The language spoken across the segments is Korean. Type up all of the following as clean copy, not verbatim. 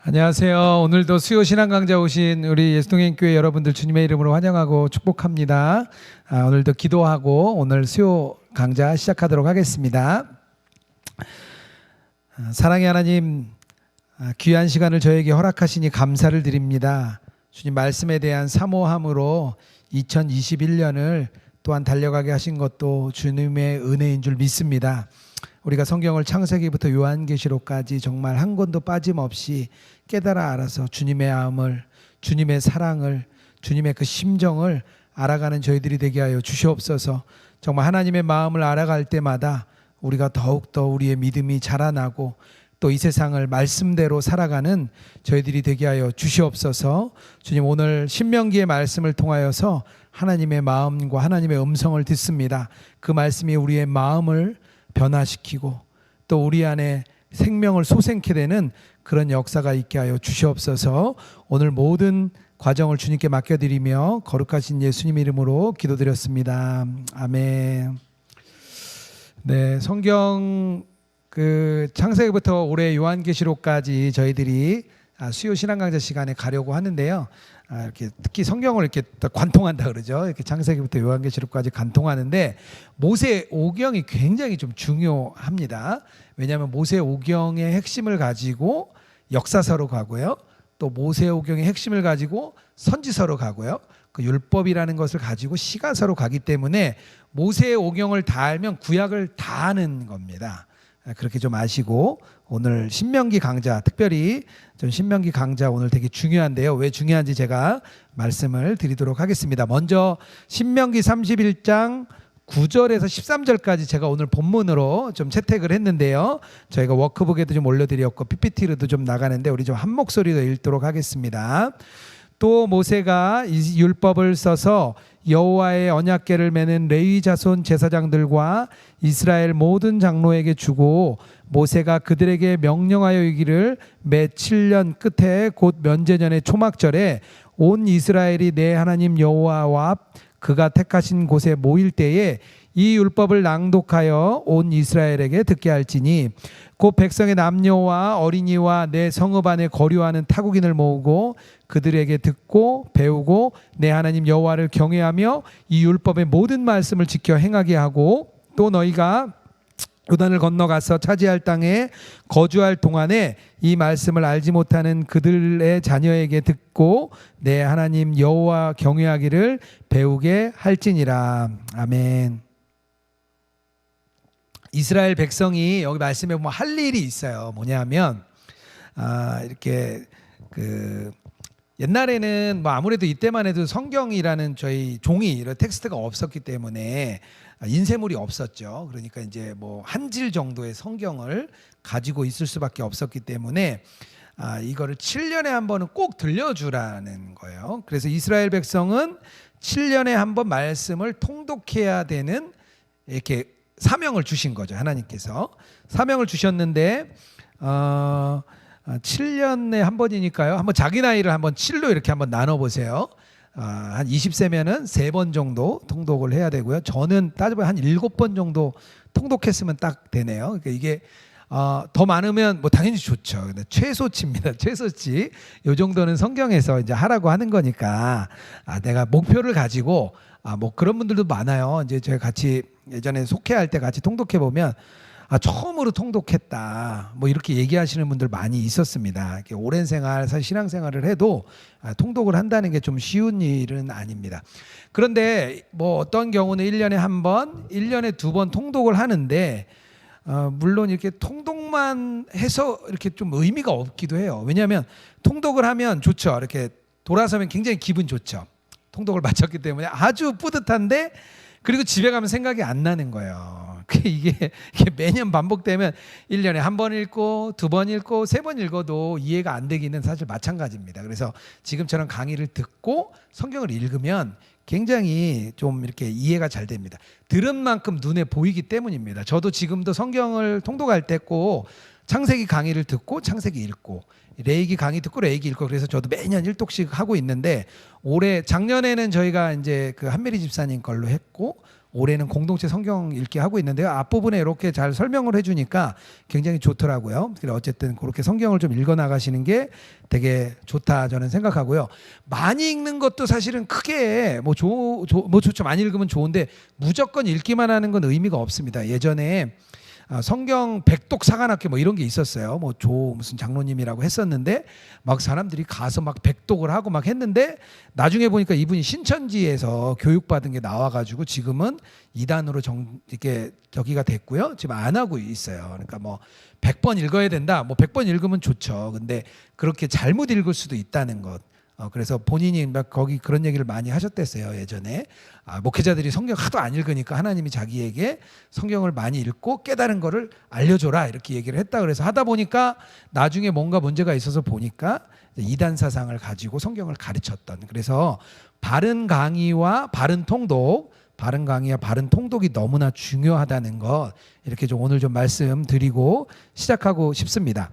안녕하세요. 오늘도 수요 신앙 강좌 오신 우리 예수동행교회 여러분들 주님의 이름으로 환영하고 축복합니다. 오늘도 기도하고 오늘 수요 강좌 시작하도록 하겠습니다. 사랑의 하나님, 귀한 시간을 저에게 허락하시니 감사를 드립니다. 주님 말씀에 대한 사모함으로 2021년을 또한 달려가게 하신 것도 주님의 은혜인 줄 믿습니다. 우리가 성경을 창세기부터 요한계시록까지 정말 한 권도 빠짐없이 깨달아 알아서 주님의 마음을, 주님의 사랑을, 주님의 그 심정을 알아가는 저희들이 되게 하여 주시옵소서. 정말 하나님의 마음을 알아갈 때마다 우리가 더욱더 우리의 믿음이 자라나고 또 이 세상을 말씀대로 살아가는 저희들이 되게 하여 주시옵소서. 주님, 오늘 신명기의 말씀을 통하여서 하나님의 마음과 하나님의 음성을 듣습니다. 그 말씀이 우리의 마음을 변화시키고 또 우리 안에 생명을 솟게 되는 그런 역사가 있게 하여 주시옵소서. 오늘 모든 과정을 주님께 맡겨드리며 거룩하신 예수님 이름으로 기도드렸습니다. 아멘. 네, 성경 창세기부터 올해 요한계시록까지 저희들이 수요 신앙 강좌 시간에 가려고 하는데요. 이렇게 특히 성경을 이렇게 관통한다 그러죠. 이렇게 창세기부터 요한계시록까지 관통하는데 모세 오경이 굉장히 좀 중요합니다. 왜냐하면 모세 오경의 핵심을 가지고 역사서로 가고요. 또 모세 오경의 핵심을 가지고 선지서로 가고요. 그 율법이라는 것을 가지고 시가서로 가기 때문에 모세 오경을 다 알면 구약을 다 아는 겁니다. 그렇게 좀 아시고 오늘 신명기 강좌, 특별히 좀 신명기 강좌 오늘 되게 중요한데요. 왜 중요한지 제가 말씀을 드리도록 하겠습니다. 먼저 신명기 31장 9절에서 13절까지 제가 오늘 본문으로 좀 채택을 했는데요. 저희가 워크북에도 좀 올려드렸고 PPT로도 좀 나가는데 우리 좀 한 목소리로 읽도록 하겠습니다. 또 모세가 이 율법을 써서 여호와의 언약궤를 매는 레위 자손 제사장들과 이스라엘 모든 장로에게 주고 모세가 그들에게 명령하여 이기를 매 7년 끝에 곧 면제년의 초막절에 온 이스라엘이 내 하나님 여호와와 그가 택하신 곳에 모일 때에 이 율법을 낭독하여 온 이스라엘에게 듣게 할지니 곧 백성의 남녀와 어린이와 내 성읍 안에 거류하는 타국인을 모으고 그들에게 듣고 배우고 내 하나님 여호와를 경외하며 이 율법의 모든 말씀을 지켜 행하게 하고 또 너희가 요단을 건너가서 차지할 땅에 거주할 동안에 이 말씀을 알지 못하는 그들의 자녀에게 듣고 내 하나님 여호와 경외하기를 배우게 할지니라. 아멘. 이스라엘 백성이 여기 말씀에 보면 할 일이 있어요. 뭐냐면 이렇게 옛날에는 뭐 아무래도 이때만 해도 성경이라는 저희 종이 이런 텍스트가 없었기 때문에 인쇄물이 없었죠. 그러니까 이제 뭐 한 질 정도의 성경을 가지고 있을 수밖에 없었기 때문에 이거를 7년에 한 번은 꼭 들려주라는 거예요. 그래서 이스라엘 백성은 7년에 한 번 말씀을 통독해야 되는 이렇게 사명을 주신 거죠. 하나님께서 사명을 주셨는데 7년에 한 번이니까요. 한번 자기 나이를 한번 7로 이렇게 한번 나눠보세요. 한 20세면은 3번 정도 통독을 해야 되고요. 저는 따져보면 한 7번 정도 통독했으면 딱 되네요. 그러니까 이게 더 많으면 뭐 당연히 좋죠. 근데 최소치입니다. 최소치. 요 정도는 성경에서 이제 하라고 하는 거니까 내가 목표를 가지고 뭐 그런 분들도 많아요. 이제 제가 같이 예전에 속회할 때 같이 통독해 보면 처음으로 통독했다 뭐 이렇게 얘기하시는 분들 많이 있었습니다. 이렇게 오랜 생활, 사실 신앙생활을 해도 통독을 한다는 게 좀 쉬운 일은 아닙니다. 그런데 뭐 어떤 경우는 1년에 한 번, 1년에 2번 통독을 하는데 물론 이렇게 통독만 해서 이렇게 좀 의미가 없기도 해요. 왜냐하면 통독을 하면 좋죠. 이렇게 돌아서면 굉장히 기분 좋죠. 통독을 마쳤기 때문에 아주 뿌듯한데 그리고 집에 가면 생각이 안 나는 거예요. 이게 매년 반복되면 1년에 한 번 읽고 2번 읽고 3번 읽어도 이해가 안 되기는 사실 마찬가지입니다. 그래서 지금처럼 강의를 듣고 성경을 읽으면 굉장히 좀 이렇게 이해가 잘 됩니다. 들은 만큼 눈에 보이기 때문입니다. 저도 지금도 성경을 통독할 때 꼭 창세기 강의를 듣고 창세기 읽고 레위기 강의 듣고 레위기 읽고 그래서 저도 매년 1독씩 하고 있는데 작년에는 저희가 이제 그 한메리 집사님 걸로 했고 올해는 공동체 성경 읽기 하고 있는데요. 앞부분에 이렇게 잘 설명을 해주니까 굉장히 좋더라고요. 그래서 어쨌든 그렇게 성경을 좀 읽어 나가시는 게 되게 좋다 저는 생각하고요. 많이 읽는 것도 사실은 크게 뭐 좋죠. 많이 읽으면 좋은데 무조건 읽기만 하는 건 의미가 없습니다. 예전에 성경 백독 사관학교 뭐 이런 게 있었어요. 뭐 무슨 장로님이라고 했었는데 막 사람들이 가서 막 백독을 하고 막 했는데 나중에 보니까 이분이 신천지에서 교육받은 게 나와가지고 지금은 이단으로 이렇게 저기가 됐고요. 지금 안 하고 있어요. 그러니까 뭐 100번 읽어야 된다. 뭐 100번 읽으면 좋죠. 근데 그렇게 잘못 읽을 수도 있다는 것. 그래서 본인이 막 거기 그런 얘기를 많이 하셨댔어요. 예전에 목회자들이 성경 하도 안 읽으니까 하나님이 자기에게 성경을 많이 읽고 깨달은 거를 알려줘라 이렇게 얘기를 했다. 그래서 하다 보니까 나중에 뭔가 문제가 있어서 보니까 이단 사상을 가지고 성경을 가르쳤던. 그래서 바른 강의와 바른 통독, 바른 강의와 바른 통독이 너무나 중요하다는 것 이렇게 좀 오늘 좀 말씀드리고 시작하고 싶습니다.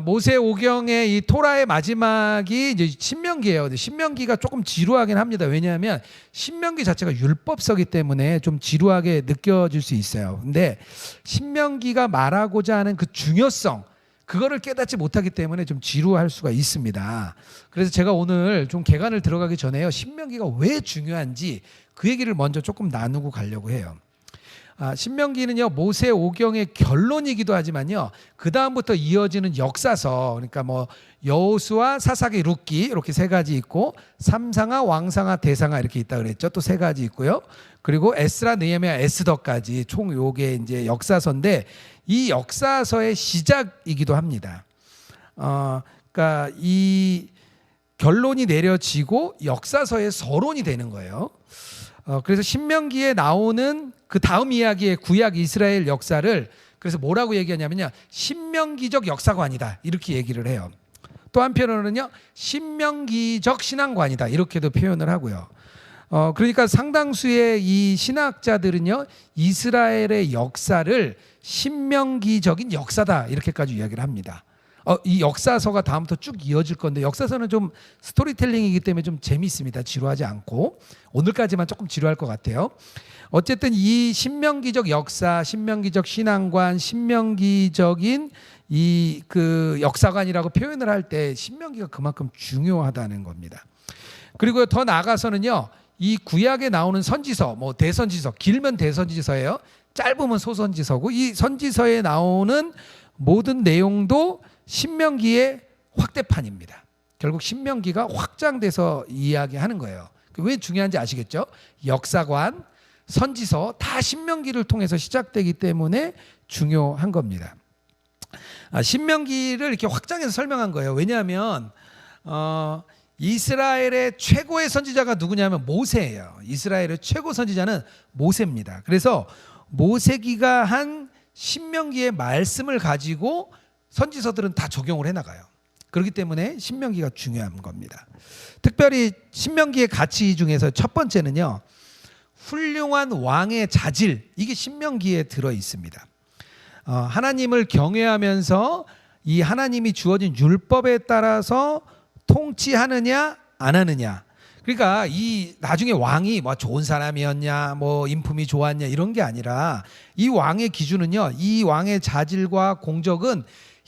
모세 오경의 이 토라의 마지막이 이제 신명기예요. 근데 신명기가 조금 지루하긴 합니다. 왜냐하면 신명기 자체가 율법서기 때문에 좀 지루하게 느껴질 수 있어요. 근데 신명기가 말하고자 하는 그 중요성 그거를 깨닫지 못하기 때문에 좀 지루할 수가 있습니다. 그래서 제가 오늘 좀 개관을 들어가기 전에요. 신명기가 왜 중요한지 그 얘기를 먼저 조금 나누고 가려고 해요. 신명기는요 모세 오경의 결론이기도 하지만요 그 다음부터 이어지는 역사서 그러니까 뭐 여호수아 사사기 룻기 이렇게 세 가지 있고 삼상아 왕상아 대상아 이렇게 있다 그랬죠. 또 세 가지 있고요. 그리고 에스라 느헤미야 에스더까지 총 요게 이제 역사서인데 이 역사서의 시작이기도 합니다. 그러니까 이 결론이 내려지고 역사서의 서론이 되는 거예요. 그래서 신명기에 나오는 그 다음 이야기의 구약 이스라엘 역사를 그래서 뭐라고 얘기하냐면요 신명기적 역사관이다 이렇게 얘기를 해요. 또 한편으로는요 신명기적 신앙관이다 이렇게도 표현을 하고요. 그러니까 상당수의 이 신학자들은요 이스라엘의 역사를 신명기적인 역사다 이렇게까지 이야기를 합니다. 이 역사서가 다음부터 쭉 이어질 건데 역사서는 좀 스토리텔링이기 때문에 좀 재미있습니다. 지루하지 않고 오늘까지만 조금 지루할 것 같아요. 어쨌든 이 신명기적 역사, 신명기적 신앙관, 신명기적인 이 그 역사관이라고 표현을 할 때 신명기가 그만큼 중요하다는 겁니다. 그리고 더 나아가서는요 이 구약에 나오는 선지서, 뭐 대선지서, 길면 대선지서예요. 짧으면 소선지서고 이 선지서에 나오는 모든 내용도 신명기의 확대판입니다. 결국 신명기가 확장돼서 이야기하는 거예요. 왜 중요한지 아시겠죠? 역사관, 선지서 다 신명기를 통해서 시작되기 때문에 중요한 겁니다. 신명기를 이렇게 확장해서 설명한 거예요. 왜냐하면 이스라엘의 최고의 선지자가 누구냐면 모세예요. 이스라엘의 최고 선지자는 모세입니다. 그래서 모세기가 한 신명기의 말씀을 가지고 선지서들은 다 적용을 해나가요. 그렇기 때문에 신명기가 중요한 겁니다. 특별히 신명기의 가치 중에서 첫 번째는요 훌륭한 왕의 자질 이게 신명기에 들어 있습니다. 하나님을 경외하면서 이 하나님이 주어진 율법에 따라서 통치하느냐 안 하느냐 그러니까 이 나중에 왕이 뭐 좋은 사람이었냐 뭐 인품이 좋았냐 이런 게 아니라 이 왕의 기준은요 이 왕의 자질과 공적은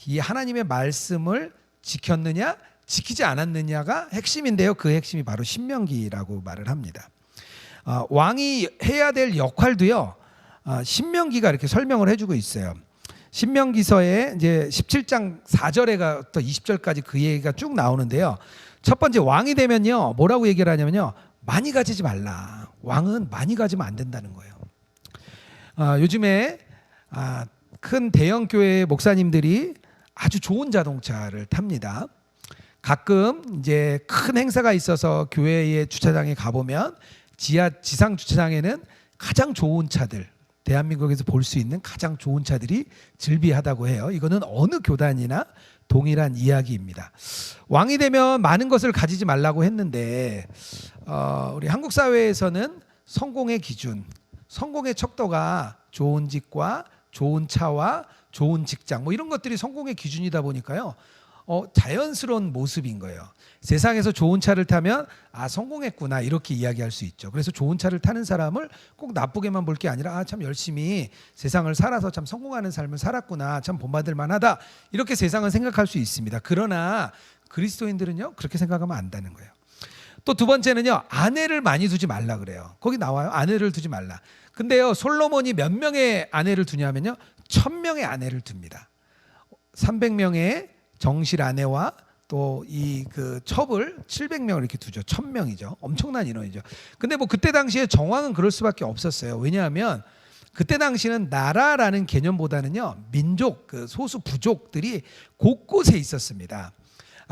이 하나님의 말씀을 지켰느냐 지키지 않았느냐가 핵심인데요 그 핵심이 바로 신명기라고 말을 합니다. 왕이 해야 될 역할도요 신명기가 이렇게 설명을 해주고 있어요. 신명기서에 이제 17장 4절에가 또 20절까지 그 얘기가 쭉 나오는데요. 첫 번째 왕이 되면요 뭐라고 얘기를 하냐면요 많이 가지지 말라. 왕은 많이 가지면 안 된다는 거예요. 요즘에 큰 대형 교회 목사님들이 아주 좋은 자동차를 탑니다. 가끔 이제 큰 행사가 있어서 교회의 주차장에 가보면 지상 주차장에는 가장 좋은 차들 대한민국에서 볼 수 있는 가장 좋은 차들이 즐비하다고 해요. 이거는 어느 교단이나 동일한 이야기입니다. 왕이 되면 많은 것을 가지지 말라고 했는데 우리 한국 사회에서는 성공의 기준, 성공의 척도가 좋은 집과 좋은 차와 좋은 직장 뭐 이런 것들이 성공의 기준이다 보니까요. 자연스러운 모습인 거예요. 세상에서 좋은 차를 타면 성공했구나 이렇게 이야기할 수 있죠. 그래서 좋은 차를 타는 사람을 꼭 나쁘게만 볼 게 아니라 참 열심히 세상을 살아서 참 성공하는 삶을 살았구나, 참 본받을 만하다, 이렇게 세상은 생각할 수 있습니다. 그러나 그리스도인들은요 그렇게 생각하면 안 되는 거예요. 또 두 번째는요, 아내를 많이 두지 말라 그래요. 거기 나와요. 아내를 두지 말라. 근데요, 솔로몬이 몇 명의 아내를 두냐면요, 1000명의 아내를 둡니다. 300명의 정실 아내와 또 이 그 첩을 700명을 이렇게 두죠. 1000명이죠. 엄청난 인원이죠. 근데 뭐 그때 당시에 정황은 그럴 수밖에 없었어요. 왜냐하면 그때 당시는 나라라는 개념보다는요, 민족, 그 소수 부족들이 곳곳에 있었습니다.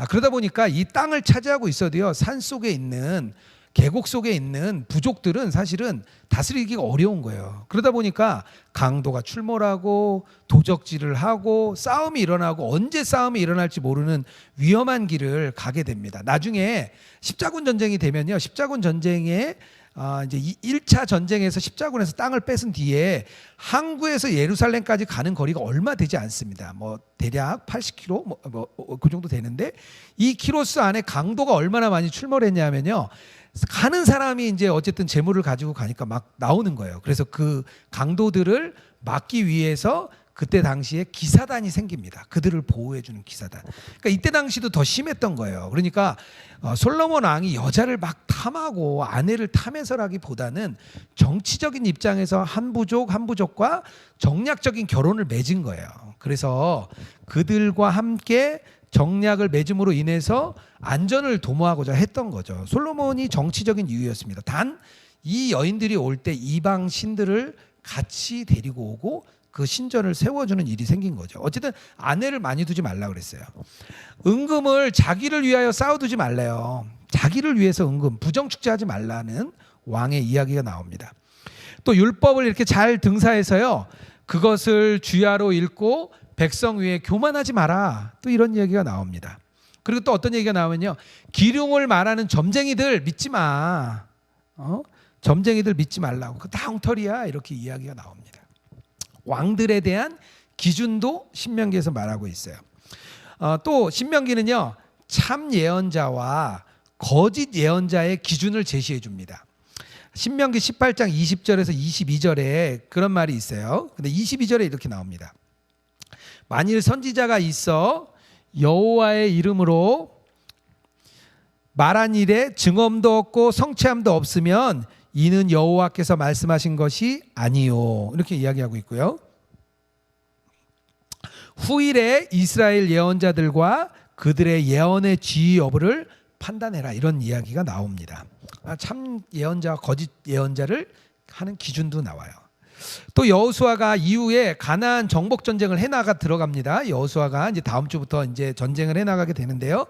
그러다 보니까 이 땅을 차지하고 있어도요, 산 속에 있는, 계곡 속에 있는 부족들은 사실은 다스리기가 어려운 거예요. 그러다 보니까 강도가 출몰하고 도적질을 하고 싸움이 일어나고 언제 싸움이 일어날지 모르는 위험한 길을 가게 됩니다. 나중에 십자군 전쟁이 되면요, 십자군 전쟁에 이제 1차 전쟁에서 십자군에서 땅을 뺏은 뒤에 항구에서 예루살렘까지 가는 거리가 얼마 되지 않습니다. 뭐 대략 80km 그 정도 되는데, 이 키로수 안에 강도가 얼마나 많이 출몰했냐면요, 가는 사람이 이제 어쨌든 재물을 가지고 가니까 막 나오는 거예요. 그래서 그 강도들을 막기 위해서 그때 당시에 기사단이 생깁니다. 그들을 보호해주는 기사단. 그러니까 이때 당시도 더 심했던 거예요. 그러니까 솔로몬 왕이 여자를 막 탐하고 아내를 탐해서라기보다는 정치적인 입장에서 한 부족과 정략적인 결혼을 맺은 거예요. 그래서 그들과 함께 정략을 맺음으로 인해서 안전을 도모하고자 했던 거죠. 솔로몬이 정치적인 이유였습니다. 단 이 여인들이 올 때 이방 신들을 같이 데리고 오고 그 신전을 세워주는 일이 생긴 거죠. 어쨌든 아내를 많이 두지 말라 그랬어요. 은금을 자기를 위하여 쌓아두지 말래요. 자기를 위해서 은금, 부정축제하지 말라는 왕의 이야기가 나옵니다. 또 율법을 이렇게 잘 등사해서요, 그것을 주야로 읽고 백성 위에 교만하지 마라, 또 이런 얘기가 나옵니다. 그리고 또 어떤 얘기가 나오면요, 기륭을 말하는 점쟁이들 믿지 마. 점쟁이들 믿지 말라고. 그거 다 엉터리야, 이렇게 이야기가 나옵니다. 왕들에 대한 기준도 신명기에서 말하고 있어요. 또 신명기는요, 참 예언자와 거짓 예언자의 기준을 제시해 줍니다. 신명기 18장 20절에서 22절에 그런 말이 있어요. 근데 22절에 이렇게 나옵니다. 만일 선지자가 있어 여호와의 이름으로 말한 일에 증언도 없고 성취함도 없으면 이는 여호와께서 말씀하신 것이 아니요, 이렇게 이야기하고 있고요. 후일에 이스라엘 예언자들과 그들의 예언의 지위 여부를 판단해라, 이런 이야기가 나옵니다. 참 예언자와 거짓 예언자를 하는 기준도 나와요. 또 여호수아가 이후에 가나안 정복 전쟁을 해나가 들어갑니다. 여호수아가 이제 다음 주부터 이제 전쟁을 해나가게 되는데요.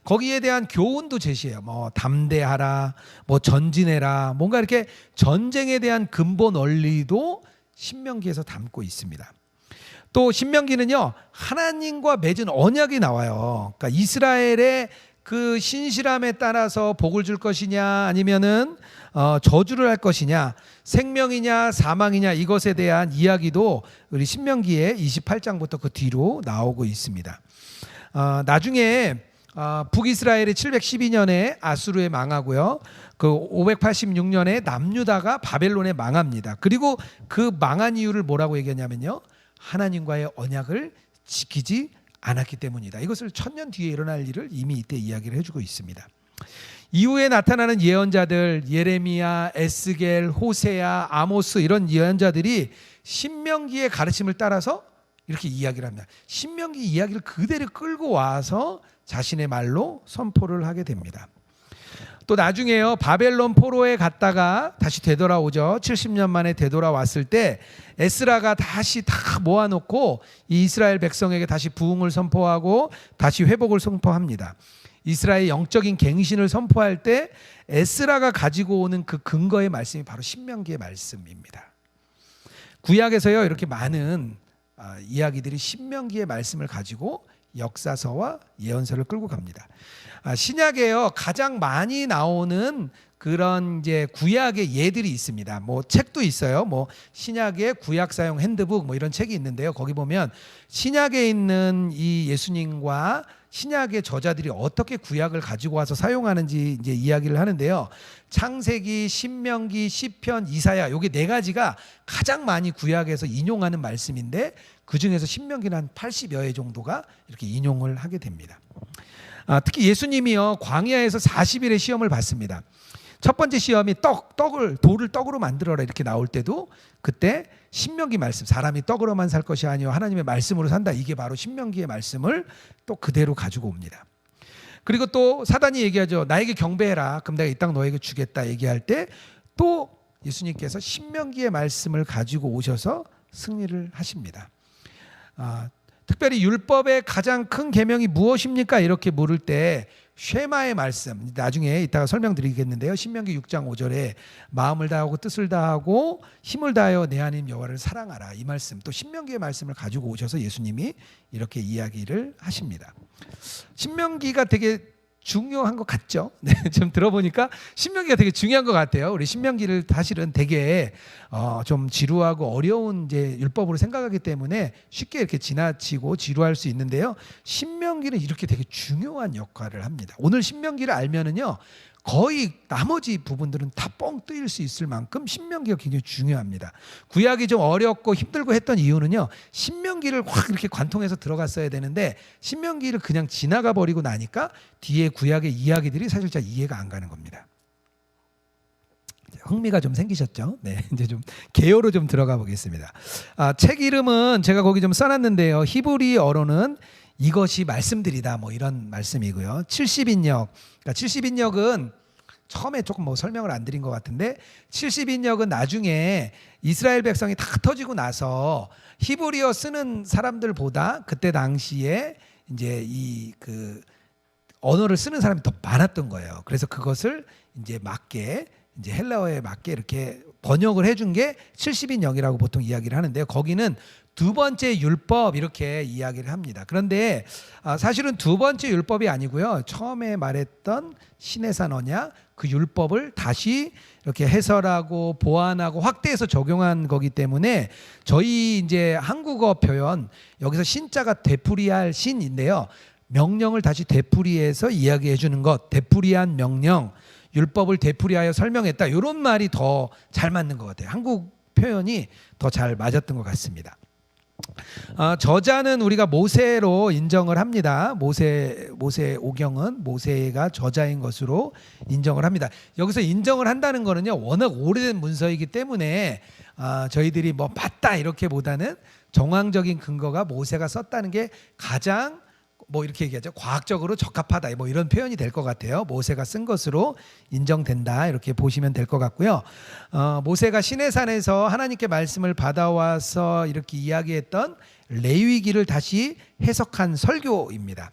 거기에 대한 교훈도 제시해요. 뭐 담대하라, 뭐 전진해라, 뭔가 이렇게 전쟁에 대한 근본 원리도 신명기에서 담고 있습니다. 또 신명기는요, 하나님과 맺은 언약이 나와요. 그러니까 이스라엘의 그 신실함에 따라서 복을 줄 것이냐 아니면은 저주를 할 것이냐, 생명이냐 사망이냐, 이것에 대한 이야기도 우리 신명기의 28장부터 그 뒤로 나오고 있습니다. 나중에 북이스라엘이 712년에 아수르에 망하고요, 그 586년에 남유다가 바벨론에 망합니다. 그리고 그 망한 이유를 뭐라고 얘기하냐면요, 하나님과의 언약을 지키지 않았기 때문이다. 이것을 1000년 뒤에 일어날 일을 이미 이때 이야기를 해주고 있습니다. 이후에 나타나는 예언자들, 예레미야, 에스겔, 호세야, 아모스, 이런 예언자들이 신명기의 가르침을 따라서 이렇게 이야기를 합니다. 신명기 이야기를 그대로 끌고 와서 자신의 말로 선포를 하게 됩니다. 또 나중에요, 바벨론 포로에 갔다가 다시 되돌아오죠. 70년 만에 되돌아왔을 때 에스라가 다시 다 모아놓고 이 이스라엘 백성에게 다시 부흥을 선포하고 다시 회복을 선포합니다. 이스라엘의 영적인 갱신을 선포할 때 에스라가 가지고 오는 그 근거의 말씀이 바로 신명기의 말씀입니다. 구약에서요, 이렇게 많은 이야기들이 신명기의 말씀을 가지고 역사서와 예언서를 끌고 갑니다. 신약에요, 가장 많이 나오는 그런 이제 구약의 예들이 있습니다. 뭐 책도 있어요. 뭐 신약의 구약 사용 핸드북 뭐 이런 책이 있는데요. 거기 보면 신약에 있는 이 예수님과 신약의 저자들이 어떻게 구약을 가지고 와서 사용하는지 이제 이야기를 하는데요. 창세기, 신명기, 시편, 이사야, 요게 네 가지가 가장 많이 구약에서 인용하는 말씀인데 그 중에서 신명기는 한 80여 회 정도가 이렇게 인용을 하게 됩니다. 특히 예수님이요 광야에서 40일의 시험을 받습니다. 첫 번째 시험이 돌을 떡으로 만들어라 이렇게 나올 때도 그때 신명기 말씀, 사람이 떡으로만 살 것이 아니요 하나님의 말씀으로 산다, 이게 바로 신명기의 말씀을 또 그대로 가지고 옵니다. 그리고 또 사단이 얘기하죠. 나에게 경배해라, 그럼 내가 이 땅 너에게 주겠다 얘기할 때 또 예수님께서 신명기의 말씀을 가지고 오셔서 승리를 하십니다. 특별히 율법의 가장 큰 계명이 무엇입니까? 이렇게 물을 때 쉐마의 말씀, 나중에 이따가 설명드리겠는데요. 신명기 6장 5절에 마음을 다하고 뜻을 다하고 힘을 다하여 내 하나님 여호와를 사랑하라, 이 말씀, 또 신명기의 말씀을 가지고 오셔서 예수님이 이렇게 이야기를 하십니다. 신명기가 되게 중요한 것 같죠? 네, 좀 들어보니까 신명기가 되게 중요한 것 같아요. 우리 신명기를 사실은 되게 좀 지루하고 어려운 이제 율법으로 생각하기 때문에 쉽게 이렇게 지나치고 지루할 수 있는데요. 신명기는 이렇게 되게 중요한 역할을 합니다. 오늘 신명기를 알면은요, 거의 나머지 부분들은 다 뻥 뚫릴 수 있을 만큼 신명기가 굉장히 중요합니다. 구약이 좀 어렵고 힘들고 했던 이유는요, 신명기를 확 이렇게 관통해서 들어갔어야 되는데 신명기를 그냥 지나가 버리고 나니까 뒤에 구약의 이야기들이 사실 잘 이해가 안 가는 겁니다. 흥미가 좀 생기셨죠? 네, 이제 좀 개요로 좀 들어가 보겠습니다. 책 이름은 제가 거기 좀 써놨는데요. 히브리어로는 이것이 말씀들이다, 뭐 이런 말씀이고요. 70인역, 그러니까 70인역은 처음에 조금 뭐 설명을 안 드린 것 같은데 70인역은 나중에 이스라엘 백성이 다 흩어지고 나서 히브리어 쓰는 사람들보다 그때 당시에 이제 이 그 언어를 쓰는 사람이 더 많았던 거예요. 그래서 그것을 이제 맞게, 이제 헬라어에 맞게 이렇게 번역을 해준 게 70인역이라고 보통 이야기를 하는데요. 거기는 두 번째 율법 이렇게 이야기를 합니다. 그런데 사실은 두 번째 율법이 아니고요, 처음에 말했던 시내산 언약, 그 율법을 다시 이렇게 해설하고 보완하고 확대해서 적용한 거기 때문에 저희 이제 한국어 표현, 여기서 신자가 되풀이할 신인데요, 명령을 다시 되풀이해서 이야기해 주는 것, 되풀이한 명령, 율법을 되풀이하여 설명했다, 이런 말이 더 잘 맞는 것 같아요. 한국 표현이 더 잘 맞았던 것 같습니다. 저자는 우리가 모세로 인정을 합니다. 모세 오경은 모세가 저자인 것으로 인정을 합니다. 여기서 인정을 한다는 거는요, 워낙 오래된 문서이기 때문에 저희들이 뭐 맞다 이렇게보다는 정황적인 근거가 모세가 썼다는 게 가장 뭐 이렇게 얘기하죠, 과학적으로 적합하다, 뭐 이런 표현이 될 것 같아요. 모세가 쓴 것으로 인정된다, 이렇게 보시면 될 것 같고요. 모세가 시내산에서 하나님께 말씀을 받아와서 이렇게 이야기했던 레위기를 다시 해석한 설교입니다.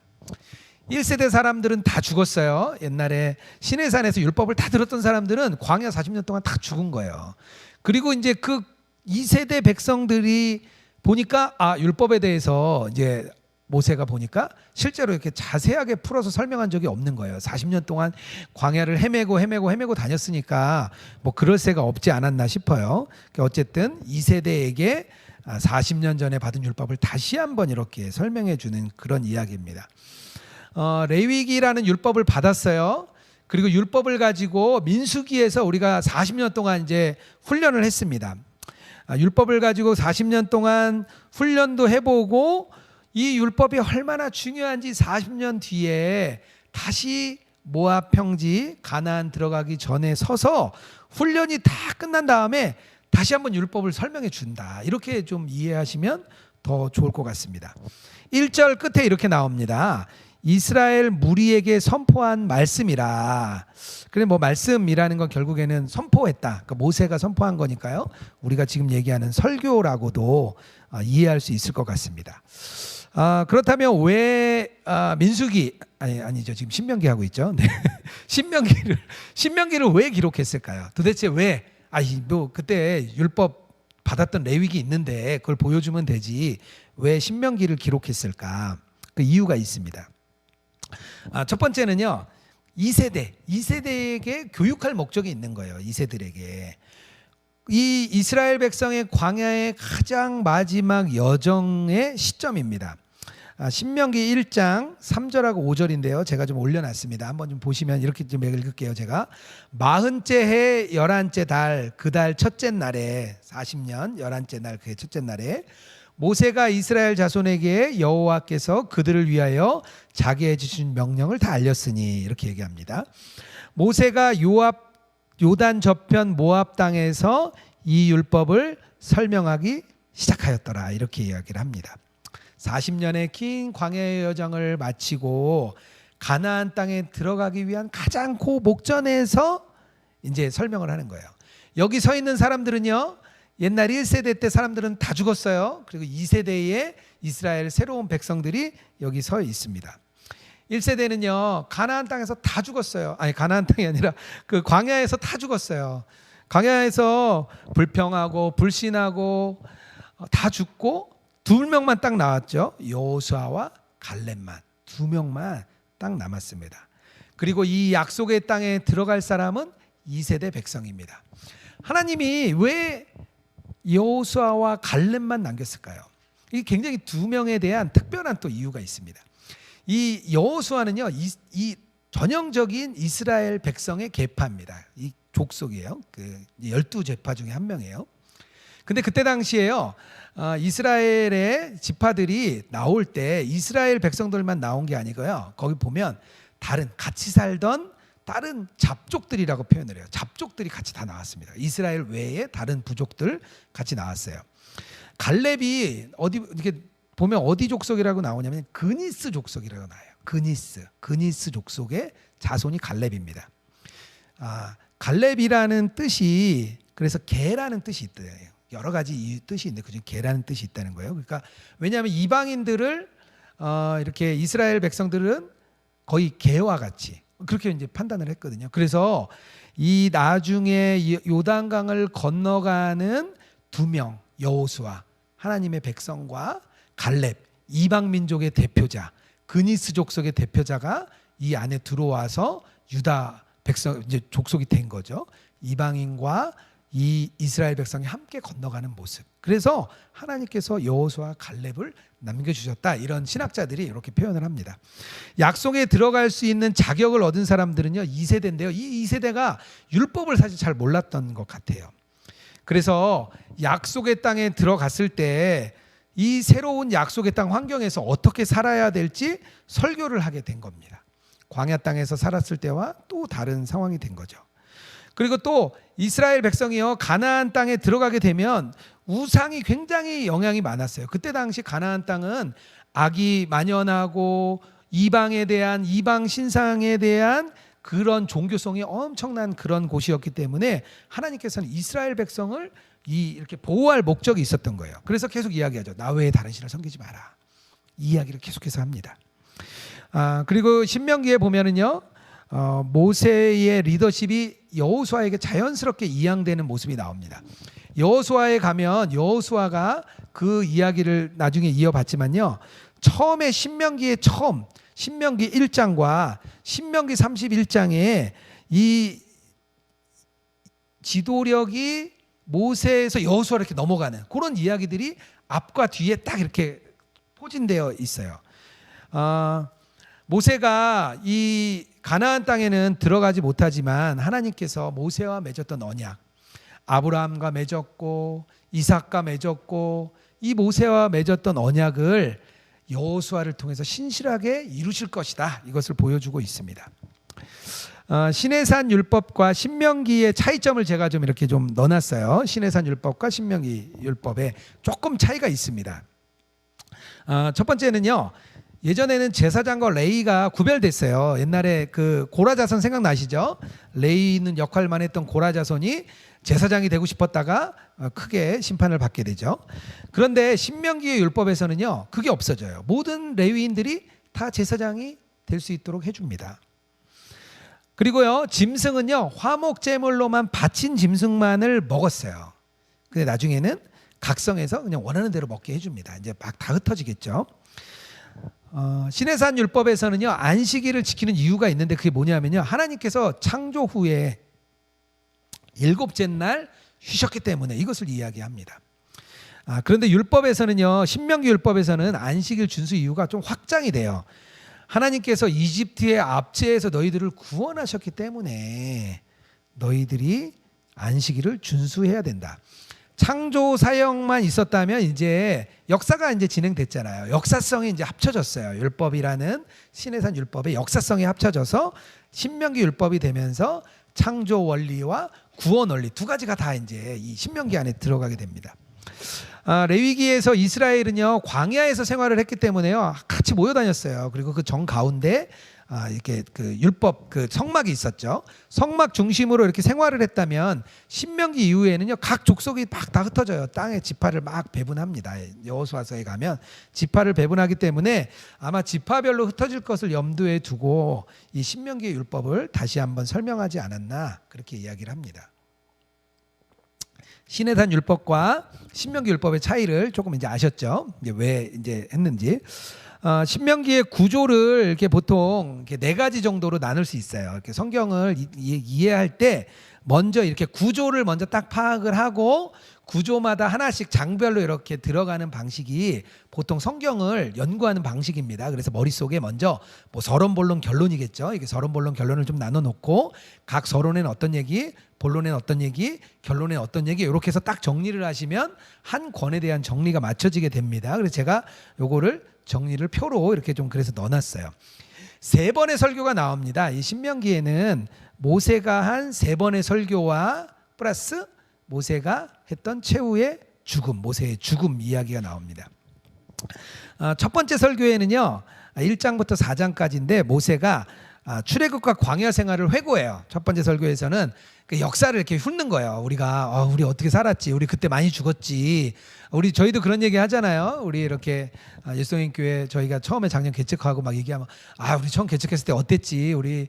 1세대 사람들은 다 죽었어요. 옛날에 시내산에서 율법을 다 들었던 사람들은 광야 40년 동안 다 죽은 거예요. 그리고 이제 그 2세대 백성들이 보니까 율법에 대해서 이제 모세가 보니까 실제로 이렇게 자세하게 풀어서 설명한 적이 없는 거예요. 40년 동안 광야를 헤매고 다녔으니까 뭐 그럴 새가 없지 않았나 싶어요. 어쨌든 2세대에게 40년 전에 받은 율법을 다시 한번 이렇게 설명해 주는 그런 이야기입니다. 레위기라는 율법을 받았어요. 그리고 율법을 가지고 민수기에서 우리가 40년 동안 이제 훈련을 했습니다. 율법을 가지고 40년 동안 훈련도 해보고 이 율법이 얼마나 중요한지 40년 뒤에 다시 모압 평지 가나안 들어가기 전에 서서 훈련이 다 끝난 다음에 다시 한번 율법을 설명해 준다, 이렇게 좀 이해하시면 더 좋을 것 같습니다. 1절 끝에 이렇게 나옵니다. 이스라엘 무리에게 선포한 말씀이라. 그래, 뭐 말씀이라는 건 결국에는 선포했다, 그러니까 모세가 선포한 거니까요, 우리가 지금 얘기하는 설교라고도 이해할 수 있을 것 같습니다. 그렇다면 왜 민수기 아니죠, 지금 신명기 하고 있죠. 네. 신명기를 왜 기록했을까요? 도대체 왜? 뭐 그때 율법 받았던 레위기 있는데 그걸 보여주면 되지, 왜 신명기를 기록했을까? 그 이유가 있습니다. 첫 번째는요, 2세대에게 교육할 목적이 있는 거예요. 2세들에게. 이 이스라엘 백성의 광야의 가장 마지막 여정의 시점입니다. 신명기 1장 3절하고 5절인데요. 제가 좀 올려놨습니다. 한번 좀 보시면 이렇게 좀 읽을게요. 제가 40째 해 11째 달 그 달 첫째 날에 40년 11째 날 그 첫째 날에 모세가 이스라엘 자손에게 여호와께서 그들을 위하여 자기의 주신 명령을 다 알렸으니 이렇게 얘기합니다. 모세가 요단 저편 모압 땅에서 이 율법을 설명하기 시작하였더라 이렇게 이야기를 합니다. 40년의 긴 광야의 여정을 마치고 가나안 땅에 들어가기 위한 가장 고목전에서 이제 설명을 하는 거예요. 여기 서 있는 사람들은요, 옛날 1세대 때 사람들은 다 죽었어요. 그리고 2세대의 이스라엘 새로운 백성들이 여기 서 있습니다. 1세대는요 가나안 땅에서 다 죽었어요. 아니, 가나안 땅이 아니라 그 광야에서 다 죽었어요. 광야에서 불평하고 불신하고 다 죽고 2명만 딱 나왔죠. 여호수아와 갈렙만 2명만 딱 남았습니다. 그리고 이 약속의 땅에 들어갈 사람은 2세대 백성입니다. 하나님이 왜 여호수아와 갈렙만 남겼을까요? 이 굉장히 2명에 대한 특별한 또 이유가 있습니다. 이 여호수아는요, 이 전형적인 이스라엘 백성의 계파입니다. 이 족속이에요. 그 12제파 중에 한 명이에요. 근데 그때 당시에요, 이스라엘의 지파들이 나올 때 이스라엘 백성들만 나온 게 아니고요. 거기 보면 다른 같이 살던 다른 잡족들이라고 표현을 해요. 잡족들이 같이 다 나왔습니다. 이스라엘 외에 다른 부족들 같이 나왔어요. 갈렙이 어디 이렇게 보면 어디 족속이라고 나오냐면 그니스 족속이라고 나와요. 그니스 족속의 자손이 갈렙입니다. 갈렙이라는 뜻이 그래서 개라는 뜻이 있대요. 여러 가지 뜻이 있는데 그중에 개라는 뜻이 있다는 거예요. 그러니까 왜냐하면 이방인들을 이렇게 이스라엘 백성들은 거의 개와 같이 그렇게 이제 판단을 했거든요. 그래서 이 나중에 요단강을 건너가는 2명 여호수아 하나님의 백성과 갈렙 이방 민족의 대표자 그니스 족속의 대표자가 이 안에 들어와서 유다 백성 이제 족속이 된 거죠. 이방인과 이 이스라엘 백성이 함께 건너가는 모습. 그래서 하나님께서 여호수아 갈렙을 남겨주셨다. 이런 신학자들이 이렇게 표현을 합니다. 약속에 들어갈 수 있는 자격을 얻은 사람들은요 2세대인데요. 이 2세대가 율법을 사실 잘 몰랐던 것 같아요. 그래서 약속의 땅에 들어갔을 때 이 새로운 약속의 땅 환경에서 어떻게 살아야 될지 설교를 하게 된 겁니다. 광야 땅에서 살았을 때와 또 다른 상황이 된 거죠. 그리고 또 이스라엘 백성이요 가나안 땅에 들어가게 되면 우상이 굉장히 영향이 많았어요. 그때 당시 가나안 땅은 악이 만연하고 이방에 대한 이방 신상에 대한 그런 종교성이 엄청난 그런 곳이었기 때문에 하나님께서는 이스라엘 백성을 이렇게 보호할 목적이 있었던 거예요. 그래서 계속 이야기하죠. 나 외에 다른 신을 섬기지 마라. 이 이야기를 계속해서 합니다. 그리고 신명기에 보면은요. 모세의 리더십이 여호수아에게 자연스럽게 이양되는 모습이 나옵니다. 여호수아에 가면 여호수아가 그 이야기를 나중에 이어봤지만요. 처음에 신명기 1장과 신명기 31장에 이 지도력이 모세에서 여호수아로 이렇게 넘어가는 그런 이야기들이 앞과 뒤에 딱 이렇게 포진되어 있어요. 모세가 이 가나안 땅에는 들어가지 못하지만 하나님께서 모세와 맺었던 언약, 아브라함과 맺었고 이삭과 맺었고 이 모세와 맺었던 언약을 여호수아를 통해서 신실하게 이루실 것이다. 이것을 보여주고 있습니다. 시내산 율법과 신명기의 차이점을 제가 좀 이렇게 좀 넣어놨어요. 시내산 율법과 신명기 율법에 조금 차이가 있습니다. 첫 번째는요. 예전에는 제사장과 레위가 구별됐어요. 옛날에 그 고라 자손 생각나시죠? 레위는 역할만 했던 고라 자손이 제사장이 되고 싶었다가 크게 심판을 받게 되죠. 그런데 신명기의 율법에서는요. 그게 없어져요. 모든 레위인들이 다 제사장이 될 수 있도록 해줍니다. 그리고요. 짐승은요. 화목 제물로만 바친 짐승만을 먹었어요. 근데 나중에는 각성해서 그냥 원하는 대로 먹게 해줍니다. 이제 막 다 흩어지겠죠. 시내산 율법에서는요. 안식일을 지키는 이유가 있는데 그게 뭐냐면요. 하나님께서 창조 후에 7째 날 쉬셨기 때문에 이것을 이야기합니다. 그런데 율법에서는요, 신명기 율법에서는 안식일 준수 이유가 좀 확장이 돼요. 하나님께서 이집트의 압제에서 너희들을 구원하셨기 때문에 너희들이 안식일을 준수해야 된다. 창조 사역만 있었다면 이제 역사가 이제 진행됐잖아요. 역사성이 이제 합쳐졌어요. 율법이라는 시내산 율법의 역사성이 합쳐져서 신명기 율법이 되면서 창조 원리와 구원 원리 두 가지가 다 이제 이 신명기 안에 들어가게 됩니다. 레위기에서 이스라엘은요 광야에서 생활을 했기 때문에요 같이 모여 다녔어요. 그리고 그 정 가운데 이렇게 그 율법 그 성막이 있었죠. 성막 중심으로 이렇게 생활을 했다면 신명기 이후에는요 각 족속이 막 다 흩어져요. 땅에 지파를 막 배분합니다. 여호수아서에 가면 지파를 배분하기 때문에 아마 지파별로 흩어질 것을 염두에 두고 이 신명기의 율법을 다시 한번 설명하지 않았나 그렇게 이야기를 합니다. 시내산 율법과 신명기 율법의 차이를 조금 이제 아셨죠? 이제 왜 이제 했는지. 신명기의 구조를 이렇게 보통 이렇게 네 가지 정도로 나눌 수 있어요. 이렇게 성경을 이해할 때 먼저 이렇게 구조를 먼저 딱 파악을 하고 구조마다 하나씩 장별로 이렇게 들어가는 방식이 보통 성경을 연구하는 방식입니다. 그래서 머릿속에 먼저 뭐 서론 본론 결론이겠죠. 이게 서론 본론 결론을 좀 나눠 놓고 각 서론에는 어떤 얘기, 본론에는 어떤 얘기, 결론에는 어떤 얘기 이렇게 해서 딱 정리를 하시면 한 권에 대한 정리가 맞춰지게 됩니다. 그래서 제가 요거를 정리를 표로 이렇게 좀 그래서 넣어놨어요. 3번의 설교가 나옵니다. 이 신명기에는 모세가 한 3번의 설교와 플러스 모세가 했던 최후의 죽음, 모세의 죽음 이야기가 나옵니다. 첫 번째 설교에는요 1장부터 4장까지인데 모세가 출애굽과 광야 생활을 회고해요. 첫 번째 설교에서는 그 역사를 이렇게 훑는 거예요. 우리가 우리 어떻게 살았지, 우리 그때 많이 죽었지. 저희도 그런 얘기 하잖아요. 우리 이렇게 예수님교회 저희가 처음에 작년 개척하고 막 얘기하면 우리 처음 개척했을 때 어땠지, 우리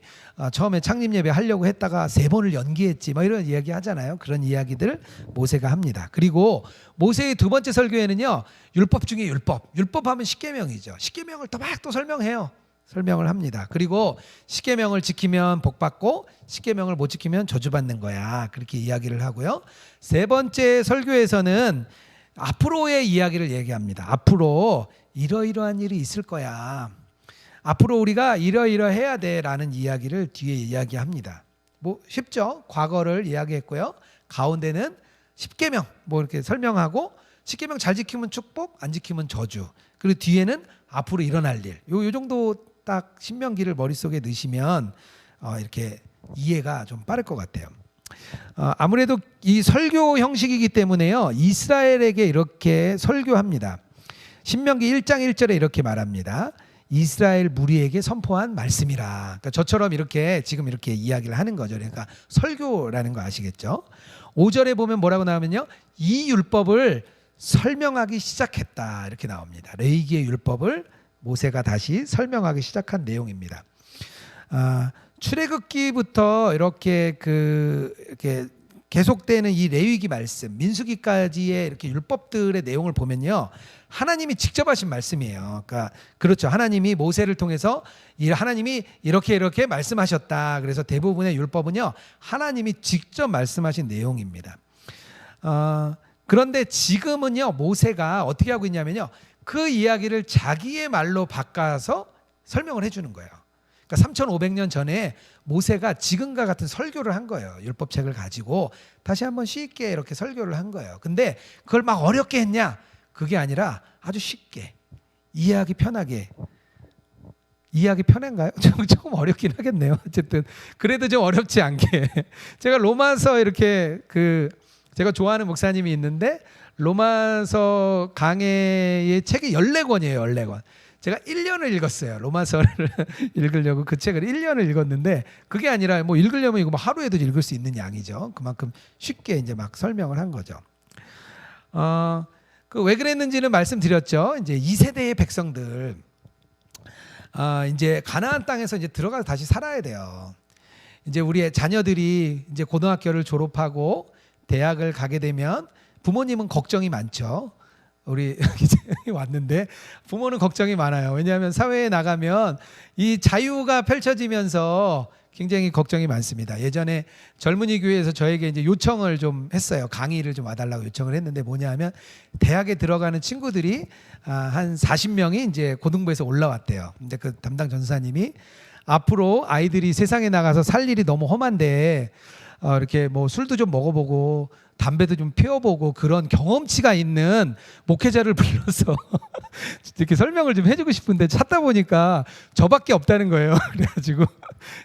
처음에 창립 예배 하려고 했다가 3번을 연기했지, 막 이런 이야기 하잖아요. 그런 이야기들 모세가 합니다. 그리고 모세의 두 번째 설교에는요 율법 중에 율법하면 십계명이죠. 십계명을 또 막 또 설명을 합니다. 그리고 십계명을 지키면 복 받고 십계명을 못 지키면 저주받는 거야. 그렇게 이야기를 하고요. 세 번째 설교에서는 앞으로의 이야기를 얘기합니다. 앞으로 이러이러한 일이 있을 거야. 앞으로 우리가 이러이러해야 돼라는 이야기를 뒤에 이야기합니다. 뭐 쉽죠? 과거를 이야기했고요. 가운데는 십계명 뭐 이렇게 설명하고 십계명 잘 지키면 축복, 안 지키면 저주. 그리고 뒤에는 앞으로 일어날 일. 요 정도 딱 신명기를 머릿속에 넣으시면 이렇게 이해가 좀 빠를 것 같아요. 아무래도 이 설교 형식이기 때문에요 이스라엘에게 이렇게 설교합니다. 신명기 1장 1절에 이렇게 말합니다. 이스라엘 무리에게 선포한 말씀이라. 그러니까 저처럼 이렇게 지금 이렇게 이야기를 하는 거죠. 그러니까 설교라는 거 아시겠죠? 5절에 보면 뭐라고 나오면요 이 율법을 설명하기 시작했다 이렇게 나옵니다. 레위기의 율법을 모세가 다시 설명하기 시작한 내용입니다. 출애굽기부터 이렇게 이렇게 계속되는 이 레위기 말씀, 민수기까지의 이렇게 율법들의 내용을 보면요, 하나님이 직접 하신 말씀이에요. 그러니까 그렇죠. 하나님이 모세를 통해서 하나님이 이렇게 말씀하셨다. 그래서 대부분의 율법은요, 하나님이 직접 말씀하신 내용입니다. 그런데 지금은요, 모세가 어떻게 하고 있냐면요, 그 이야기를 자기의 말로 바꿔서 설명을 해주는 거예요. 그러니까 3,500년 전에 모세가 지금과 같은 설교를 한 거예요. 율법책을 가지고 다시 한번 쉽게 이렇게 설교를 한 거예요. 근데 그걸 막 어렵게 했냐? 그게 아니라 아주 쉽게 이해하기 편하게. 이해하기 편한가요? 조금 어렵긴 하겠네요. 어쨌든 그래도 좀 어렵지 않게 제가 로마서 이렇게 제가 좋아하는 목사님이 있는데 로마서 강해의 책이 14권이에요. 14권. 제가 1년을 읽었어요. 로마서를 읽으려고 그 책을 1년을 읽었는데 그게 아니라 뭐 읽으려면 이거 뭐 하루에도 읽을 수 있는 양이죠. 그만큼 쉽게 이제 막 설명을 한 거죠. 왜 그랬는지는 말씀드렸죠. 이제 2세대의 백성들 이제 가나안 땅에서 이제 들어가서 다시 살아야 돼요. 이제 우리의 자녀들이 이제 고등학교를 졸업하고 대학을 가게 되면 부모님은 걱정이 많죠. 우리 왔는데 부모는 걱정이 많아요. 왜냐하면 사회에 나가면 이 자유가 펼쳐지면서 굉장히 걱정이 많습니다. 예전에 젊은이 교회에서 저에게 이제 요청을 좀 했어요. 강의를 좀 와달라고 요청을 했는데 뭐냐면 대학에 들어가는 친구들이 한 40명이 이제 고등부에서 올라왔대요. 근데 그 담당 전사님이 앞으로 아이들이 세상에 나가서 살 일이 너무 험한데 이렇게 뭐 술도 좀 먹어보고 담배도 좀 피워보고 그런 경험치가 있는 목회자를 불러서 이렇게 설명을 좀 해주고 싶은데 찾다 보니까 저밖에 없다는 거예요. 그래가지고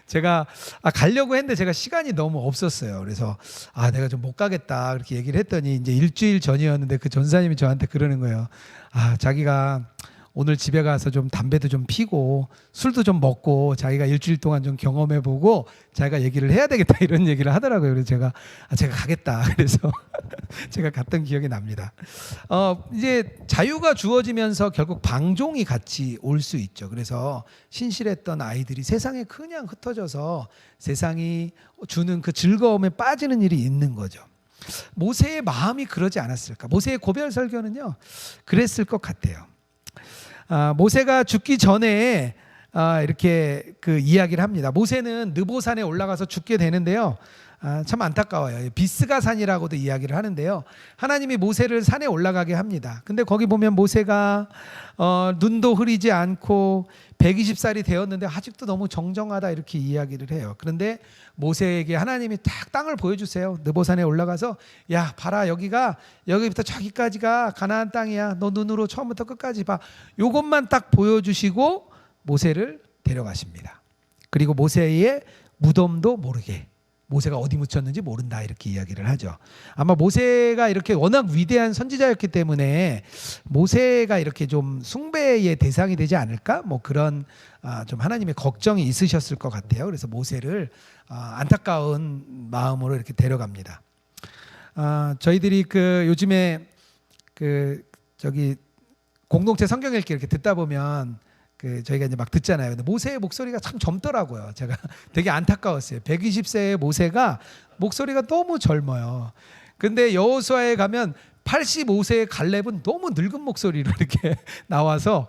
제가 가려고 했는데 제가 시간이 너무 없었어요. 그래서 내가 좀 못 가겠다 그렇게 얘기를 했더니 이제 일주일 전이었는데 그 전사님이 저한테 그러는 거예요. 자기가 오늘 집에 가서 좀 담배도 좀 피고 술도 좀 먹고 자기가 일주일 동안 좀 경험해보고 자기가 얘기를 해야 되겠다 이런 얘기를 하더라고요. 그래서 제가 가겠다. 그래서 제가 갔던 기억이 납니다. 이제 자유가 주어지면서 결국 방종이 같이 올 수 있죠. 그래서 신실했던 아이들이 세상에 그냥 흩어져서 세상이 주는 그 즐거움에 빠지는 일이 있는 거죠. 모세의 마음이 그러지 않았을까? 모세의 고별 설교는요, 그랬을 것 같아요. 모세가 죽기 전에 이렇게 그 이야기를 합니다. 모세는 느보산에 올라가서 죽게 되는데요. 참 안타까워요. 비스가 산이라고도 이야기를 하는데요. 하나님이 모세를 산에 올라가게 합니다. 근데 거기 보면 모세가 눈도 흐리지 않고 120살이 되었는데 아직도 너무 정정하다 이렇게 이야기를 해요. 그런데 모세에게 하나님이 딱 땅을 보여주세요. 느보산에 올라가서 야 봐라 여기부터 저기까지가 가나안 땅이야. 너 눈으로 처음부터 끝까지 봐. 요것만 딱 보여주시고 모세를 데려가십니다. 그리고 모세의 무덤도 모르게 모세가 어디 묻혔는지 모른다 이렇게 이야기를 하죠. 아마 모세가 이렇게 워낙 위대한 선지자였기 때문에 모세가 이렇게 좀 숭배의 대상이 되지 않을까? 뭐 그런 좀 하나님의 걱정이 있으셨을 것 같아요. 그래서 모세를 안타까운 마음으로 이렇게 데려갑니다. 저희들이 그 요즘에 그 저기 공동체 성경 읽기 이렇게 듣다 보면 저희가 이제 막 듣잖아요. 근데 모세의 목소리가 참 젊더라고요. 제가 되게 안타까웠어요. 120세의 모세가 목소리가 너무 젊어요. 근데 여호수아에 가면 85세의 갈렙은 너무 늙은 목소리로 이렇게 나와서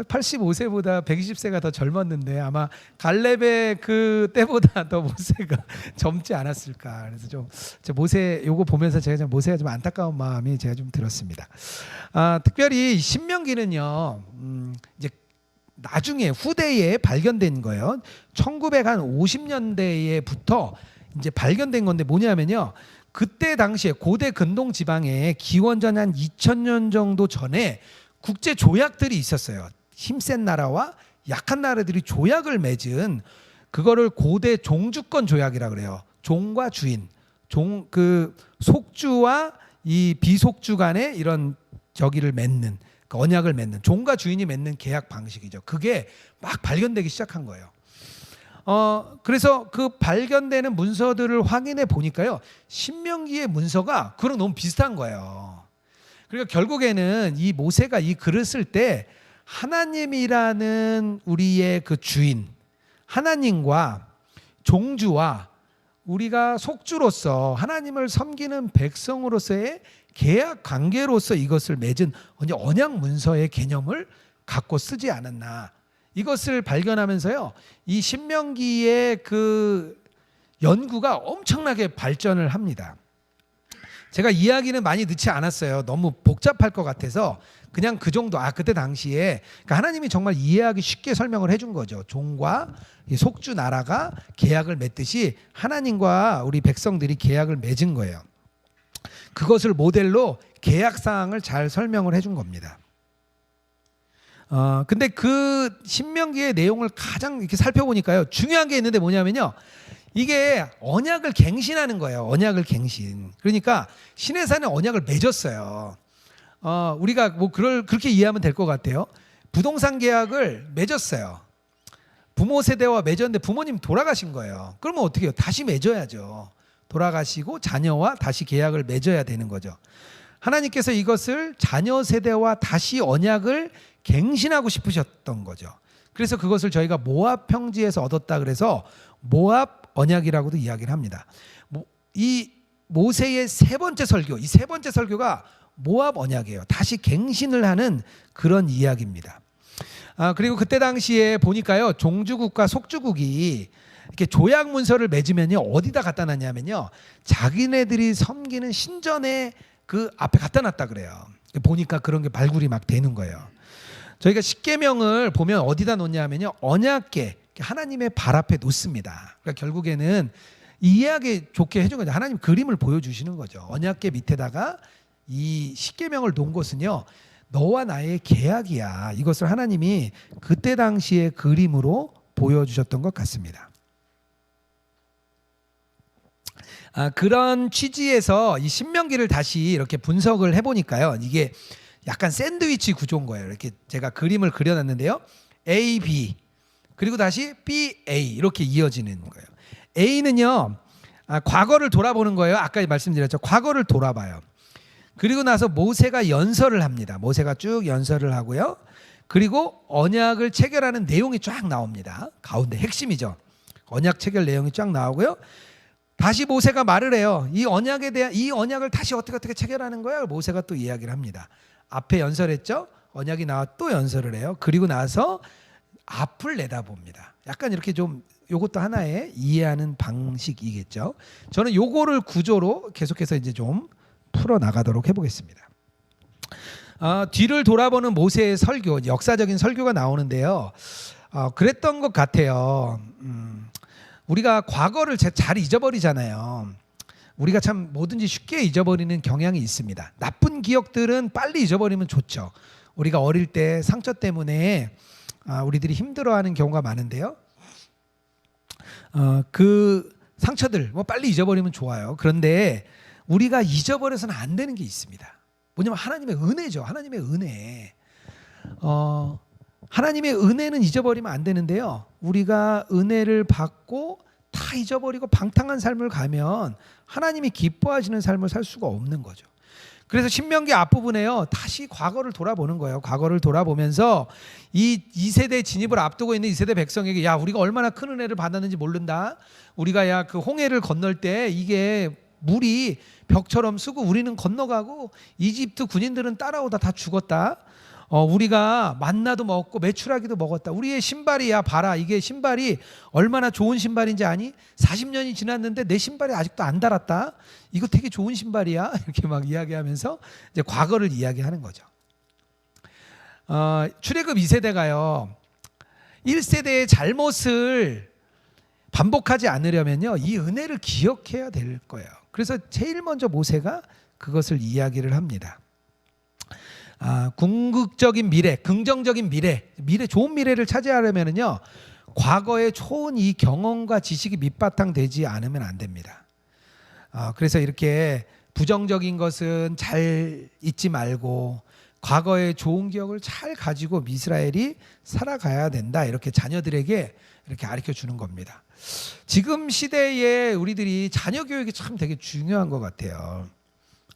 85세보다 120세가 더 젊었는데 아마 갈렙의 그 때보다 더 모세가 젊지 않았을까. 그래서 좀 모세 요거 보면서 제가 좀 모세가 좀 안타까운 마음이 제가 좀 들었습니다. 특별히 신명기는요. 이제 나중에 후대에 발견된 거예요. 1950년대에부터 이제 발견된 건데 뭐냐면요. 그때 당시에 고대 근동 지방에 기원전 한 2000년 정도 전에 국제 조약들이 있었어요. 힘센 나라와 약한 나라들이 조약을 맺은 그거를 고대 종주권 조약이라 그래요. 종과 주인, 그 속주와 이 비속주 간의 이런 저기를 맺는 언약을 맺는 종과 주인이 맺는 계약 방식이죠. 그게 막 발견되기 시작한 거예요. 그래서 그 발견되는 문서들을 확인해 보니까요. 신명기의 문서가 그랑 너무 비슷한 거예요. 그러니까 결국에는 이 모세가 이 글을 쓸 때 하나님이라는 우리의 그 주인, 하나님과 종주와 우리가 속주로서 하나님을 섬기는 백성으로서의 계약 관계로서 이것을 맺은 언약 문서의 개념을 갖고 쓰지 않았나. 이것을 발견하면서요. 이 신명기의 그 연구가 엄청나게 발전을 합니다. 제가 이야기는 많이 넣지 않았어요. 너무 복잡할 것 같아서 그냥 그 정도. 그때 당시에 그러니까 하나님이 정말 이해하기 쉽게 설명을 해준 거죠. 종과 이 속주 나라가 계약을 맺듯이 하나님과 우리 백성들이 계약을 맺은 거예요. 그것을 모델로 계약 사항을 잘 설명을 해준 겁니다. 근데 그 신명기의 내용을 가장 이렇게 살펴보니까요. 중요한 게 있는데 뭐냐면요. 이게 언약을 갱신하는 거예요. 언약을 갱신. 그러니까 시내산에 언약을 맺었어요. 우리가 뭐 그렇게 이해하면 될 것 같아요. 부동산 계약을 맺었어요. 부모 세대와 맺었는데 부모님 돌아가신 거예요. 그러면 어떻게 해요? 다시 맺어야죠. 돌아가시고 자녀와 다시 계약을 맺어야 되는 거죠. 하나님께서 이것을 자녀 세대와 다시 언약을 갱신하고 싶으셨던 거죠. 그래서 그것을 저희가 모압 평지에서 얻었다 그래서 모압 언약이라고도 이야기를 합니다. 이 모세의 세 번째 설교, 이 세 번째 설교가 모압 언약이에요. 다시 갱신을 하는 그런 이야기입니다. 그리고 그때 당시에 보니까요, 종주국과 속주국이 이렇게 조약 문서를 맺으면요 어디다 갖다 놨냐면요 자기네들이 섬기는 신전에 그 앞에 갖다 놨다 그래요. 보니까 그런 게 발굴이 막 되는 거예요. 저희가 십계명을 보면 어디다 놓냐면요 언약궤 하나님의 발 앞에 놓습니다. 그러니까 결국에는 이해하기 좋게 해준 거죠. 하나님 그림을 보여주시는 거죠. 언약궤 밑에다가 이 십계명을 놓은 것은요 너와 나의 계약이야. 이것을 하나님이 그때 당시의 그림으로 보여주셨던 것 같습니다. 그런 취지에서 이 신명기를 다시 이렇게 분석을 해보니까요 이게 약간 샌드위치 구조인 거예요. 이렇게 제가 그림을 그려놨는데요 A, B 그리고 다시 B, A 이렇게 이어지는 거예요. A는요 과거를 돌아보는 거예요. 아까 말씀드렸죠. 과거를 돌아봐요. 그리고 나서 모세가 연설을 합니다. 모세가 쭉 연설을 하고요. 그리고 언약을 체결하는 내용이 쫙 나옵니다. 가운데 핵심이죠. 언약 체결 내용이 쫙 나오고요. 다시 모세가 말을 해요. 이 언약에 대한 이 언약을 다시 어떻게 체결하는 거야? 모세가 또 이야기를 합니다. 앞에 연설했죠. 언약이 나와 또 연설을 해요. 그리고 나서 앞을 내다봅니다. 약간 이렇게 좀 요것도 하나의 이해하는 방식이겠죠. 저는 요거를 구조로 계속해서 이제 좀 풀어 나가도록 해보겠습니다. 뒤를 돌아보는 모세의 설교, 역사적인 설교가 나오는데요. 그랬던 것 같아요. 우리가 과거를 잘 잊어버리잖아요. 우리가 참 뭐든지 쉽게 잊어버리는 경향이 있습니다. 나쁜 기억들은 빨리 잊어버리면 좋죠. 우리가 어릴 때 상처 때문에 우리들이 힘들어하는 경우가 많은데요. 그 상처들 뭐 빨리 잊어버리면 좋아요. 그런데 우리가 잊어버려서는 안 되는 게 있습니다. 뭐냐면 하나님의 은혜죠. 하나님의 은혜. 하나님의 은혜는 잊어버리면 안 되는데요. 우리가 은혜를 받고 다 잊어버리고 방탕한 삶을 가면 하나님이 기뻐하시는 삶을 살 수가 없는 거죠. 그래서 신명기 앞부분에요. 다시 과거를 돌아보는 거예요. 과거를 돌아보면서 이 세대 진입을 앞두고 있는 이 세대 백성에게 야 우리가 얼마나 큰 은혜를 받았는지 모른다. 우리가 야 그 홍해를 건널 때 이게 물이 벽처럼 쓰고 우리는 건너가고 이집트 군인들은 따라오다 다 죽었다. 우리가 만나도 먹었고 메추라기도 먹었다. 우리의 신발이야 봐라. 이게 신발이 얼마나 좋은 신발인지 아니? 40년이 지났는데 내 신발이 아직도 안 닳았다. 이거 되게 좋은 신발이야. 이렇게 막 이야기하면서 이제 과거를 이야기하는 거죠. 출애굽 2세대가요. 1세대의 잘못을 반복하지 않으려면요. 이 은혜를 기억해야 될 거예요. 그래서 제일 먼저 모세가 그것을 이야기를 합니다. 궁극적인 미래, 긍정적인 미래, 좋은 미래를 차지하려면요, 과거의 좋은 이 경험과 지식이 밑바탕 되지 않으면 안 됩니다. 그래서 이렇게 부정적인 것은 잘 잊지 말고 과거의 좋은 기억을 잘 가지고 이스라엘이 살아가야 된다. 이렇게 자녀들에게 이렇게 가르쳐 주는 겁니다. 지금 시대에 우리들이 자녀 교육이 참 되게 중요한 것 같아요.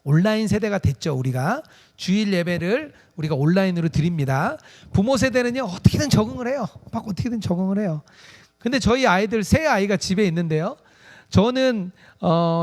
온라인 세대가 됐죠. 우리가 주일 예배를 우리가 온라인으로 드립니다. 부모 세대는요 어떻게든 적응을 해요. 막 어떻게든 적응을 해요. 근데 저희 아이들 세 아이가 집에 있는데요. 저는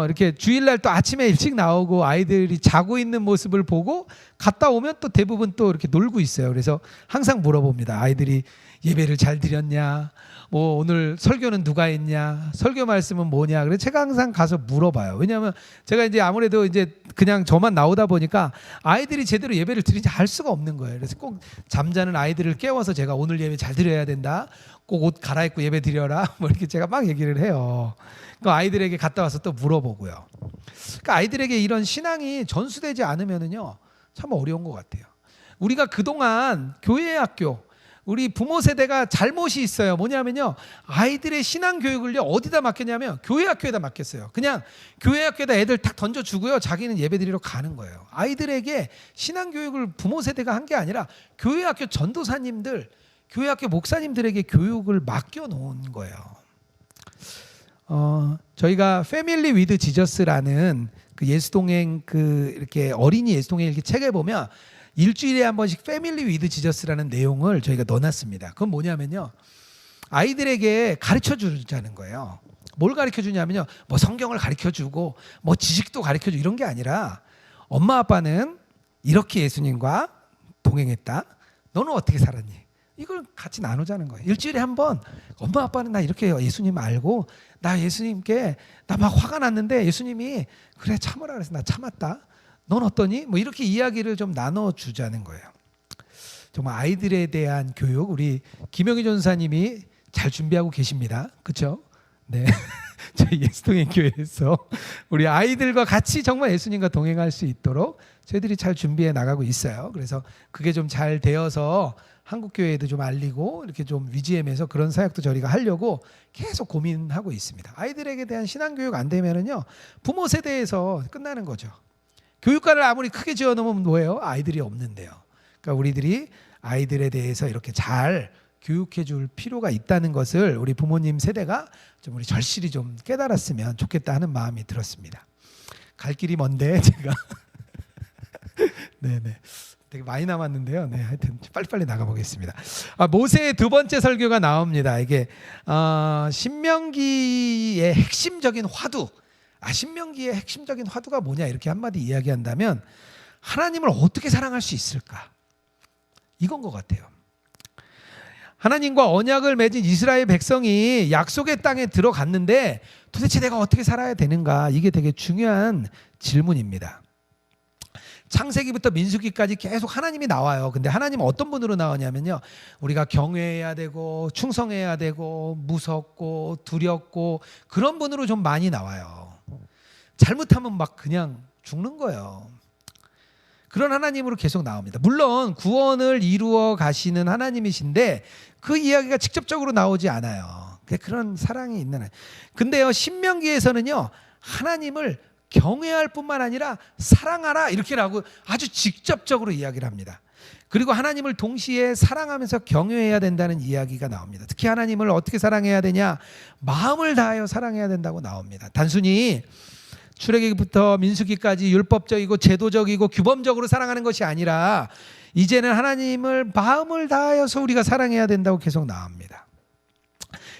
이렇게 주일날 또 아침에 일찍 나오고 아이들이 자고 있는 모습을 보고 갔다 오면 또 대부분 또 이렇게 놀고 있어요. 그래서 항상 물어봅니다. 아이들이 예배를 잘 드렸냐? 뭐 오늘 설교는 누가 했냐? 설교 말씀은 뭐냐? 그래서 제가 항상 가서 물어봐요. 왜냐하면 제가 이제 아무래도 이제 그냥 저만 나오다 보니까 아이들이 제대로 예배를 드리지 알 수가 없는 거예요. 그래서 꼭 잠자는 아이들을 깨워서 제가 오늘 예배 잘 드려야 된다. 꼭 옷 갈아입고 예배 드려라. 뭐 이렇게 제가 막 얘기를 해요. 그 아이들에게 갔다 와서 또 물어보고요. 그러니까 아이들에게 이런 신앙이 전수되지 않으면은요 참 어려운 것 같아요. 우리가 그동안 교회 학교 우리 부모 세대가 잘못이 있어요. 뭐냐면요. 아이들의 신앙 교육을요. 어디다 맡겼냐면 교회 학교에다 맡겼어요. 그냥 교회 학교에다 애들 딱 던져주고요. 자기는 예배드리러 가는 거예요. 아이들에게 신앙 교육을 부모 세대가 한 게 아니라 교회 학교 전도사님들, 교회 학교 목사님들에게 교육을 맡겨놓은 거예요. 저희가 패밀리 위드 지저스라는 그 예수동행 그 이렇게 어린이 예수동행 이렇게 책에 보면 일주일에 한 번씩 패밀리 위드 지저스라는 내용을 저희가 넣어놨습니다. 그건 뭐냐면요. 아이들에게 가르쳐 주자는 거예요. 뭘 가르쳐 주냐면요. 뭐 성경을 가르쳐 주고 뭐 지식도 가르쳐 주고 이런 게 아니라 엄마 아빠는 이렇게 예수님과 동행했다. 너는 어떻게 살았니? 이걸 같이 나누자는 거예요. 일주일에 한 번 엄마 아빠는 나 이렇게 예수님 알고 나 예수님께 나 막 화가 났는데 예수님이 그래 참으라 그래서 나 참았다. 넌 어떠니? 뭐 이렇게 이야기를 좀 나눠주자는 거예요. 정말 아이들에 대한 교육 우리 김영희 전사님이 잘 준비하고 계십니다. 그렇죠? 네. 저희 예수동행 교회에서 우리 아이들과 같이 정말 예수님과 동행할 수 있도록 저희들이 잘 준비해 나가고 있어요. 그래서 그게 좀 잘 되어서 한국 교회에도 좀 알리고 이렇게 좀 위지엠에서 그런 사역도 저희가 하려고 계속 고민하고 있습니다. 아이들에게 대한 신앙 교육 안 되면은요 부모 세대에서 끝나는 거죠. 교육과를 아무리 크게 지어 놓으면 뭐예요? 아이들이 없는데요. 그러니까 우리들이 아이들에 대해서 이렇게 잘 교육해 줄 필요가 있다는 것을 우리 부모님 세대가 좀 우리 절실히 좀 깨달았으면 좋겠다 하는 마음이 들었습니다. 갈 길이 먼데 제가 네네 되게 많이 남았는데요. 네, 하여튼 빨리빨리 나가보겠습니다. 모세의 두 번째 설교가 나옵니다. 이게 신명기의 핵심적인 화두. 신명기의 핵심적인 화두가 뭐냐 이렇게 한마디 이야기한다면 하나님을 어떻게 사랑할 수 있을까? 이건 것 같아요. 하나님과 언약을 맺은 이스라엘 백성이 약속의 땅에 들어갔는데 도대체 내가 어떻게 살아야 되는가? 이게 되게 중요한 질문입니다. 창세기부터 민수기까지 계속 하나님이 나와요. 근데 하나님은 어떤 분으로 나오냐면요. 우리가 경외해야 되고 충성해야 되고 무섭고 두렵고 그런 분으로 좀 많이 나와요. 잘못하면 막 그냥 죽는 거예요. 그런 하나님으로 계속 나옵니다. 물론 구원을 이루어 가시는 하나님이신데 그 이야기가 직접적으로 나오지 않아요. 그런 사랑이 있는. 근데요 신명기에서는요 하나님을 경외할 뿐만 아니라 사랑하라 이렇게라고 아주 직접적으로 이야기를 합니다. 그리고 하나님을 동시에 사랑하면서 경외해야 된다는 이야기가 나옵니다. 특히 하나님을 어떻게 사랑해야 되냐? 마음을 다하여 사랑해야 된다고 나옵니다. 단순히 출애굽기부터 민수기까지 율법적이고 제도적이고 규범적으로 사랑하는 것이 아니라 이제는 하나님을 마음을 다하여서 우리가 사랑해야 된다고 계속 나옵니다.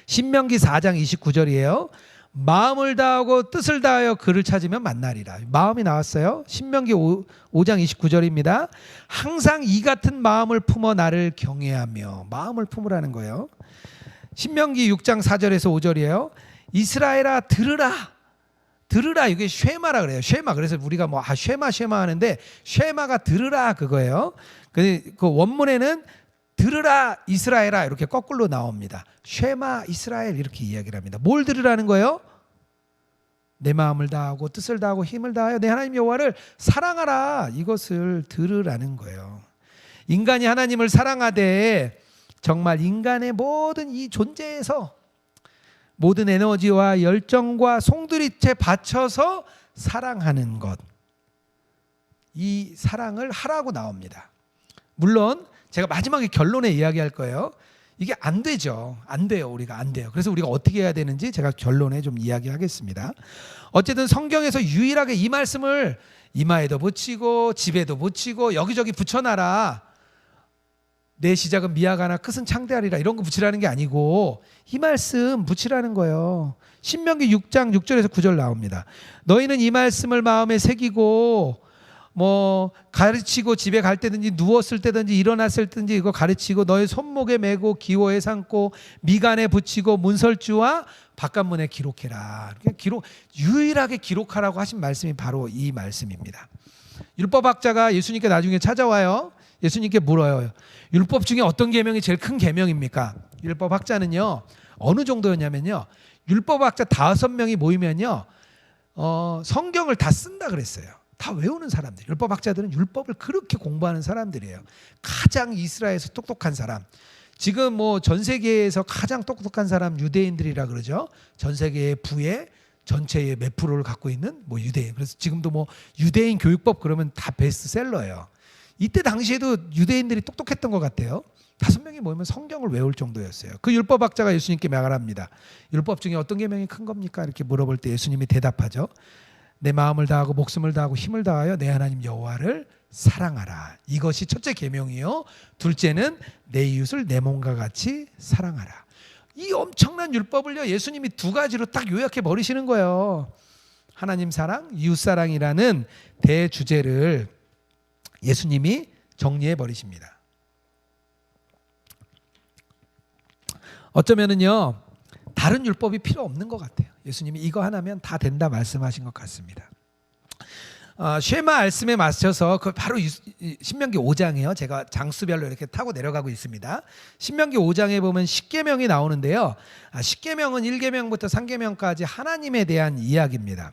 신명기 4장 29절이에요. 마음을 다하고 뜻을 다하여 그를 찾으면 만나리라. 마음이 나왔어요. 신명기 5장 29절입니다. 항상 이 같은 마음을 품어 나를 경외하며. 마음을 품으라는 거예요. 신명기 6장 4절에서 5절이에요. 이스라엘아 들으라. 들으라. 이게 쉐마라 그래요. 쉐마. 그래서 우리가 뭐 쉐마 하는데 쉐마가 들으라 그거예요. 그 원문에는 들으라 이스라엘아 이렇게 거꾸로 나옵니다. 쉐마 이스라엘 이렇게 이야기를 합니다. 뭘 들으라는 거예요? 내 마음을 다하고 뜻을 다하고 힘을 다하여 내 하나님 여호와를 사랑하라. 이것을 들으라는 거예요. 인간이 하나님을 사랑하되 정말 인간의 모든 이 존재에서 모든 에너지와 열정과 송두리째 바쳐서 사랑하는 것. 이 사랑을 하라고 나옵니다. 물론 제가 마지막에 결론에 이야기할 거예요. 이게 안 되죠. 안 돼요. 우리가 안 돼요. 그래서 우리가 어떻게 해야 되는지 제가 결론에 좀 이야기하겠습니다. 어쨌든 성경에서 유일하게 이 말씀을 이마에도 붙이고 집에도 붙이고 여기저기 붙여놔라. 내 시작은 미약하나 끝은 창대하리라 이런 거 붙이라는 게 아니고 이 말씀 붙이라는 거예요. 신명기 6장 6절에서 9절 나옵니다. 너희는 이 말씀을 마음에 새기고 뭐 가르치고 집에 갈 때든지 누웠을 때든지 일어났을 때든지 이거 가르치고 너의 손목에 메고 기호에 삼고 미간에 붙이고 문설주와 바깥문에 기록해라. 유일하게 기록하라고 하신 말씀이 바로 이 말씀입니다. 율법학자가 예수님께 나중에 찾아와요. 예수님께 물어요. 율법 중에 어떤 계명이 제일 큰 계명입니까? 율법학자는요 어느 정도였냐면요 율법학자 5명이 모이면요 성경을 다 쓴다 그랬어요. 다 외우는 사람들. 율법학자들은 율법을 그렇게 공부하는 사람들이에요. 가장 이스라엘에서 똑똑한 사람. 지금 뭐 전 세계에서 가장 똑똑한 사람 유대인들이라 그러죠. 전 세계의 부의 전체의 몇 프로를 갖고 있는 뭐 유대인. 그래서 지금도 뭐 유대인 교육법 그러면 다 베스트셀러예요. 이때 당시에도 유대인들이 똑똑했던 것 같아요. 5명이 모이면 성경을 외울 정도였어요. 그 율법학자가 예수님께 말합니다. 율법 중에 어떤 계명이 큰 겁니까? 이렇게 물어볼 때 예수님이 대답하죠. 내 마음을 다하고 목숨을 다하고 힘을 다하여 내 하나님 여호와를 사랑하라. 이것이 첫째 계명이요. 둘째는 내 이웃을 내 몸과 같이 사랑하라. 이 엄청난 율법을요 예수님이 2가지로 딱 요약해 버리시는 거예요. 하나님 사랑, 이웃 사랑이라는 대주제를 예수님이 정리해 버리십니다. 어쩌면은요 다른 율법이 필요 없는 것 같아요. 예수님이 이거 하나면 다 된다 말씀하신 것 같습니다. 쉐마 말씀에 맞춰서 그 바로 신명기 5장이에요. 제가 장수별로 이렇게 타고 내려가고 있습니다. 신명기 5장에 보면 십계명이 나오는데요. 십계명은 1계명부터 3계명까지 하나님에 대한 이야기입니다.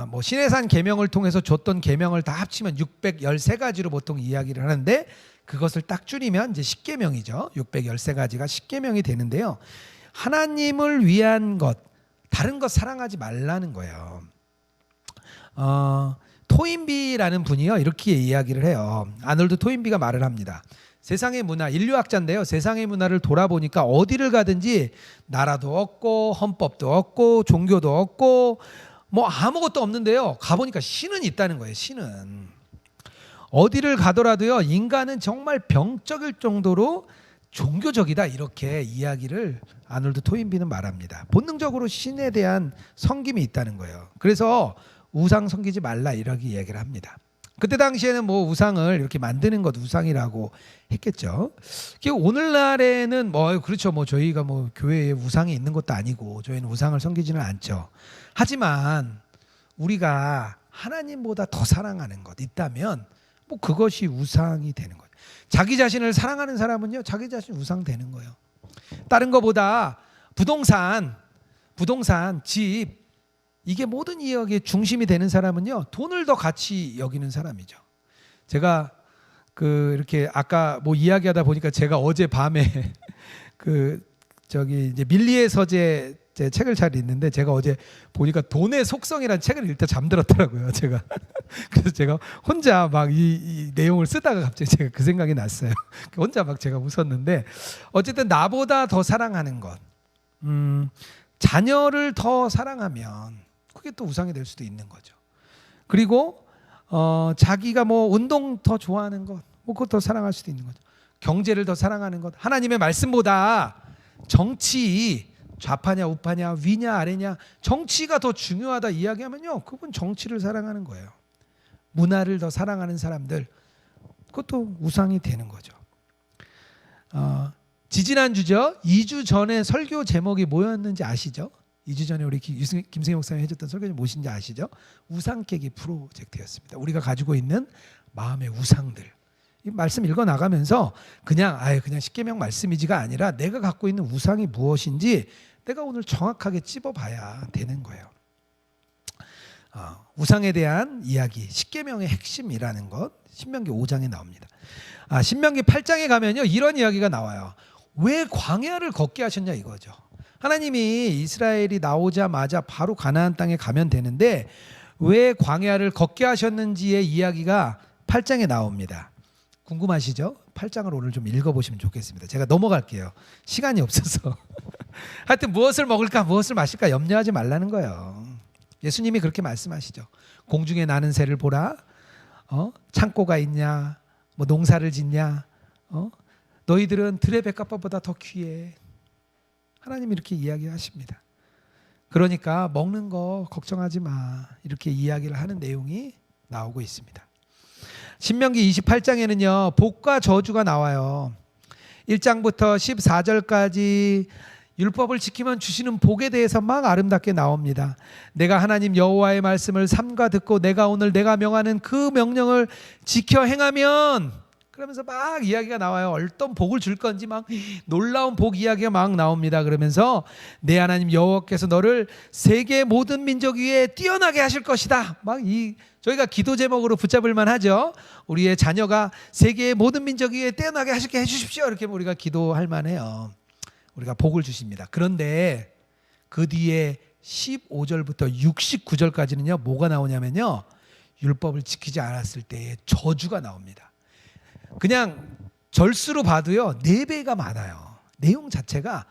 뭐 시내산 계명을 통해서 줬던 계명을 다 합치면 613가지로 보통 이야기를 하는데 그것을 딱 줄이면 이제 십계명이죠. 613가지가 십계명이 되는데요. 하나님을 위한 것, 다른 것 사랑하지 말라는 거예요. 토인비라는 분이요 이렇게 이야기를 해요. 아놀드 토인비가 말을 합니다. 세상의 문화, 인류학자인데요. 세상의 문화를 돌아보니까 어디를 가든지 나라도 없고 헌법도 없고 종교도 없고 뭐 아무것도 없는데요. 가보니까 신은 있다는 거예요. 신은 어디를 가더라도요 인간은 정말 병적일 정도로 종교적이다 이렇게 이야기를 아놀드 토인비는 말합니다. 본능적으로 신에 대한 섬김이 있다는 거예요. 그래서 우상 섬기지 말라 이렇게 얘기를 합니다. 그때 당시에는 뭐 우상을 이렇게 만드는 것 우상이라고 했겠죠. 오늘날에는 뭐 그렇죠. 뭐 저희가 뭐 교회에 우상이 있는 것도 아니고 저희는 우상을 섬기지는 않죠. 하지만 우리가 하나님보다 더 사랑하는 것 있다면 뭐 그것이 우상이 되는 거예요. 자기 자신을 사랑하는 사람은요 자기 자신 우상 되는 거예요. 다른 것보다 부동산, 집 이게 모든 이야기의 중심이 되는 사람은요 돈을 더 가치 여기는 사람이죠. 제가 이렇게 아까 뭐 이야기하다 보니까 제가 어제 밤에 이제 밀리의 서재 제 책을 잘 읽는데 제가 어제 보니까 돈의 속성이라는 책을 읽다 잠들었더라고요. 제가 그래서 제가 혼자 막 이 내용을 쓰다가 갑자기 제가 그 생각이 났어요. 혼자 막 제가 웃었는데 어쨌든 나보다 더 사랑하는 것, 자녀를 더 사랑하면 그게 또 우상이 될 수도 있는 거죠. 그리고 자기가 뭐 운동 더 좋아하는 것, 뭐 그것 더 사랑할 수도 있는 거죠. 경제를 더 사랑하는 것, 하나님의 말씀보다 정치 좌파냐 우파냐 위냐 아래냐 정치가 더 중요하다 이야기하면요 그건 정치를 사랑하는 거예요. 문화를 더 사랑하는 사람들 그것도 우상이 되는 거죠. 지지난주죠. 2주 전에 설교 제목이 뭐였는지 아시죠? 2주 전에 우리 김승희 목사님이 해줬던 설교가 무엇인지 아시죠? 우상 깨기 프로젝트였습니다. 우리가 가지고 있는 마음의 우상들 이 말씀 읽어 나가면서 그냥 십계명 말씀이지가 아니라 내가 갖고 있는 우상이 무엇인지 내가 오늘 정확하게 찝어봐야 되는 거예요. 우상에 대한 이야기, 십계명의 핵심이라는 것 신명기 5장에 나옵니다. 신명기 8장에 가면요 이런 이야기가 나와요. 왜 광야를 걷게 하셨냐 이거죠. 하나님이 이스라엘이 나오자마자 바로 가나안 땅에 가면 되는데 왜 광야를 걷게 하셨는지의 이야기가 8장에 나옵니다. 궁금하시죠? 8장을 오늘 좀 읽어보시면 좋겠습니다. 제가 넘어갈게요. 시간이 없어서. 하여튼 무엇을 먹을까 무엇을 마실까 염려하지 말라는 거예요. 예수님이 그렇게 말씀하시죠. 공중에 나는 새를 보라. 창고가 있냐 뭐 농사를 짓냐 너희들은 들의 백합보다 더 귀해. 하나님이 이렇게 이야기하십니다. 그러니까 먹는 거 걱정하지 마 이렇게 이야기를 하는 내용이 나오고 있습니다. 신명기 28장에는요 복과 저주가 나와요. 1장부터 14절까지 율법을 지키면 주시는 복에 대해서 막 아름답게 나옵니다. 내가 하나님 여호와의 말씀을 삼가 듣고 내가 오늘 내가 명하는 그 명령을 지켜 행하면 그러면서 막 이야기가 나와요. 어떤 복을 줄 건지 막 놀라운 복 이야기가 막 나옵니다. 그러면서 내 하나님 여호와께서 너를 세계 모든 민족 위에 뛰어나게 하실 것이다. 막 저희가 기도 제목으로 붙잡을 만하죠. 우리의 자녀가 세계의 모든 민족 위에 뛰어나게 하시게 해주십시오. 이렇게 우리가 기도할 만해요. 우리가 복을 주십니다. 그런데 그 뒤에 15절부터 69절까지는요 뭐가 나오냐면요 율법을 지키지 않았을 때의 저주가 나옵니다. 그냥 절수로 봐도요 4배가 많아요. 내용 자체가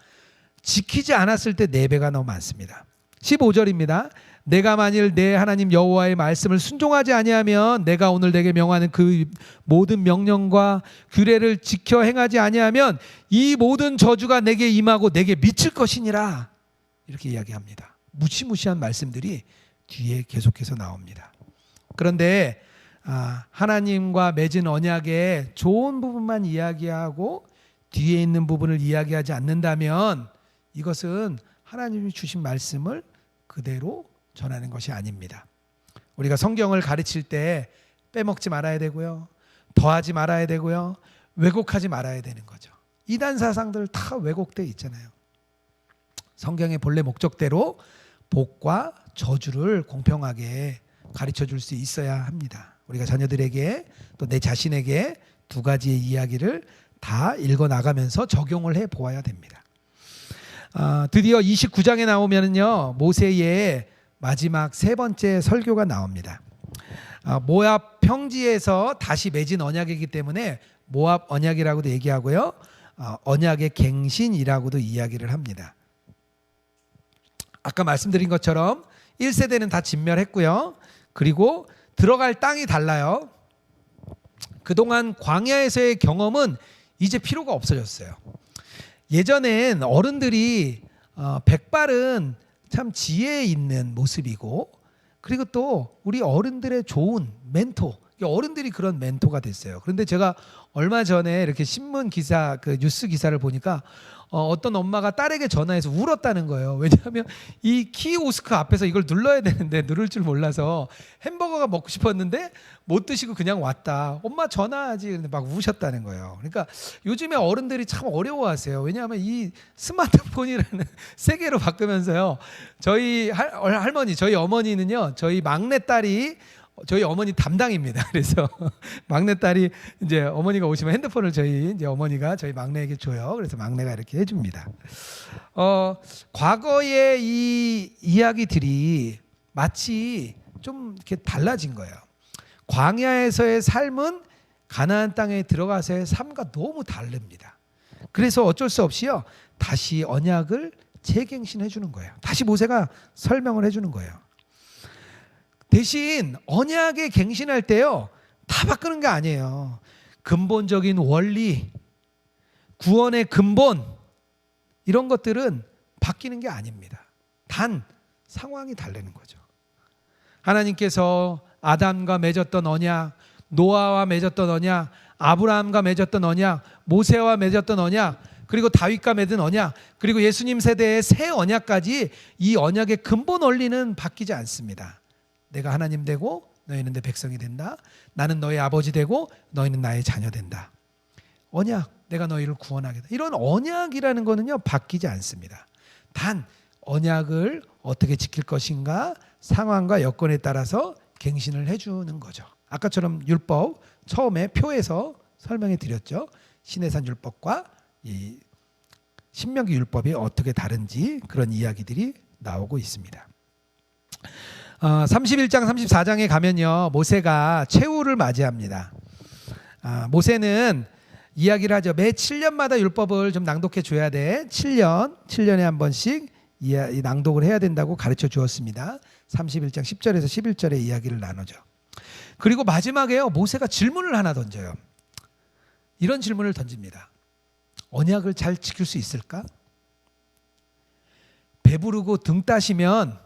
지키지 않았을 때 4배가 너무 많습니다. 15절입니다. 내가 만일 내 하나님 여호와의 말씀을 순종하지 아니하면 내가 오늘 내게 명하는 그 모든 명령과 규례를 지켜 행하지 아니하면 이 모든 저주가 내게 임하고 내게 미칠 것이니라 이렇게 이야기합니다. 무시무시한 말씀들이 뒤에 계속해서 나옵니다. 그런데 하나님과 맺은 언약의 좋은 부분만 이야기하고 뒤에 있는 부분을 이야기하지 않는다면 이것은 하나님이 주신 말씀을 그대로 전하는 것이 아닙니다. 우리가 성경을 가르칠 때 빼먹지 말아야 되고요, 더하지 말아야 되고요, 왜곡하지 말아야 되는 거죠. 이단 사상들 다 왜곡되어 있잖아요. 성경의 본래 목적대로 복과 저주를 공평하게 가르쳐 줄 수 있어야 합니다. 우리가 자녀들에게 또 내 자신에게 두 가지의 이야기를 다 읽어 나가면서 적용을 해 보아야 됩니다. 드디어 29장에 나오면요, 모세의 마지막 세 번째 설교가 나옵니다. 모압 평지에서 다시 맺은 언약이기 때문에 모압 언약이라고도 얘기하고요, 언약의 갱신이라고도 이야기를 합니다. 아까 말씀드린 것처럼 1세대는 다 진멸했고요, 그리고 들어갈 땅이 달라요. 그동안 광야에서의 경험은 이제 필요가 없어졌어요. 예전엔 어른들이 백발은 참 지혜 있는 모습이고, 그리고 또 우리 어른들의 좋은 멘토, 어른들이 그런 멘토가 됐어요. 그런데 제가 얼마 전에 이렇게 신문 기사, 그 뉴스 기사를 보니까 어떤 엄마가 딸에게 전화해서 울었다는 거예요. 왜냐하면 이 키오스크 앞에서 이걸 눌러야 되는데 누를 줄 몰라서 햄버거가 먹고 싶었는데 못 드시고 그냥 왔다. 엄마 전화하지. 근데 막 우셨다는 거예요. 그러니까 요즘에 어른들이 참 어려워하세요. 왜냐하면 이 스마트폰이라는 세계로 바꾸면서요, 저희 할머니, 저희 어머니는요, 저희 막내딸이 저희 어머니 담당입니다. 그래서 막내딸이 이제 어머니가 오시면 핸드폰을 저희 이제 어머니가 저희 막내에게 줘요. 그래서 막내가 이렇게 해줍니다. 과거의 이 이야기들이 마치 좀 이렇게 달라진 거예요. 광야에서의 삶은 가나안 땅에 들어가서의 삶과 너무 다릅니다. 그래서 어쩔 수 없이요, 다시 언약을 재갱신해 주는 거예요. 다시 모세가 설명을 해주는 거예요. 대신 언약에 갱신할 때요, 다 바꾸는 게 아니에요. 근본적인 원리, 구원의 근본, 이런 것들은 바뀌는 게 아닙니다. 단 상황이 다르는 거죠. 하나님께서 아담과 맺었던 언약, 노아와 맺었던 언약, 아브라함과 맺었던 언약, 모세와 맺었던 언약, 그리고 다윗과 맺은 언약, 그리고 예수님 세대의 새 언약까지 이 언약의 근본 원리는 바뀌지 않습니다. 내가 하나님 되고 너희는 내 백성이 된다. 나는 너희 아버지 되고 너희는 나의 자녀 된다. 언약, 내가 너희를 구원하겠다. 이런 언약이라는 거는요, 바뀌지 않습니다. 단 언약을 어떻게 지킬 것인가, 상황과 여건에 따라서 갱신을 해주는 거죠. 아까처럼 율법 처음에 표에서 설명해 드렸죠. 시내산 율법과 이 신명기 율법이 어떻게 다른지 그런 이야기들이 나오고 있습니다. 31장 34장에 가면요, 모세가 최후를 맞이합니다. 모세는 이야기를 하죠. 매 7년마다 율법을 좀 낭독해 줘야 돼. 7년에 한 번씩 낭독을 해야 된다고 가르쳐 주었습니다. 31장 10절에서 11절의 이야기를 나누죠. 그리고 마지막에요, 모세가 질문을 하나 던져요. 이런 질문을 던집니다. 언약을 잘 지킬 수 있을까? 배부르고 등 따시면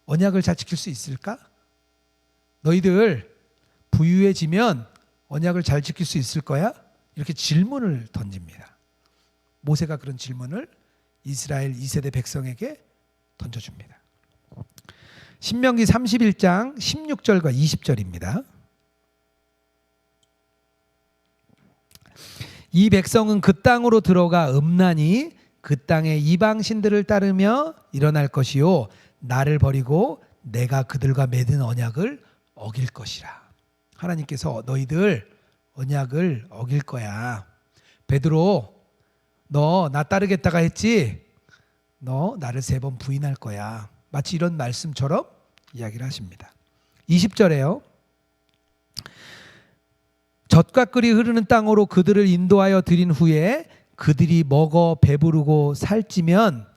언약을 잘 지킬 수 있을까? 너희들 부유해지면 언약을 잘 지킬 수 있을 거야? 이렇게 질문을 던집니다. 모세가 그런 질문을 이스라엘 2세대 백성에게 던져줍니다. 신명기 31장 16절과 20절입니다. 이 백성은 그 땅으로 들어가 음란히 그 땅의 이방신들을 따르며 일어날 것이요, 나를 버리고 내가 그들과 맺은 언약을 어길 것이라. 하나님께서 너희들 언약을 어길 거야. 베드로, 너 나 따르겠다가 했지? 너 나를 3번 부인할 거야. 마치 이런 말씀처럼 이야기를 하십니다. 20절에요. 젖과 꿀이 흐르는 땅으로 그들을 인도하여 드린 후에 그들이 먹어 배부르고 살찌면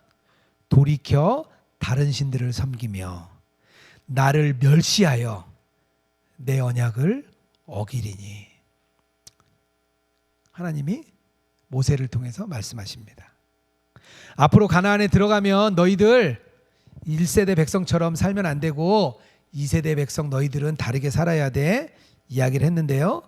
돌이켜 다른 신들을 섬기며 나를 멸시하여 내 언약을 어기리니. 하나님이 모세를 통해서 말씀하십니다. 앞으로 가나안에 들어가면 너희들 1세대 백성처럼 살면 안 되고 2세대 백성 너희들은 다르게 살아야 돼 이야기를 했는데요,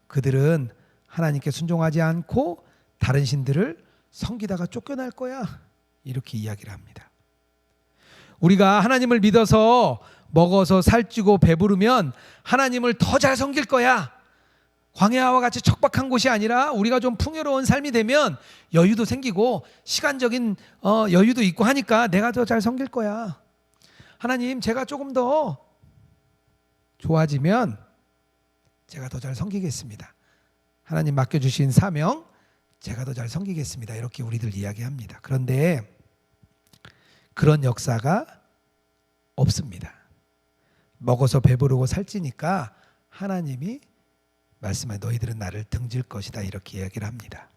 그들은 하나님께 순종하지 않고 다른 신들을 섬기다가 쫓겨날 거야. 이렇게 이야기를 합니다. 우리가 하나님을 믿어서 먹어서 살찌고 배부르면 하나님을 더 잘 섬길 거야. 광야와 같이 척박한 곳이 아니라 우리가 좀 풍요로운 삶이 되면 여유도 생기고 시간적인 여유도 있고 하니까 내가 더 잘 섬길 거야. 하나님, 제가 조금 더 좋아지면 제가 더 잘 섬기겠습니다. 하나님 맡겨주신 사명 제가 더 잘 섬기겠습니다. 이렇게 우리들 이야기합니다. 그런데 그런 역사가 없습니다. 먹어서 배부르고 살찌니까 하나님이 말씀해 너희들은 나를 등질 것이다. 이렇게 이야기를 합니다.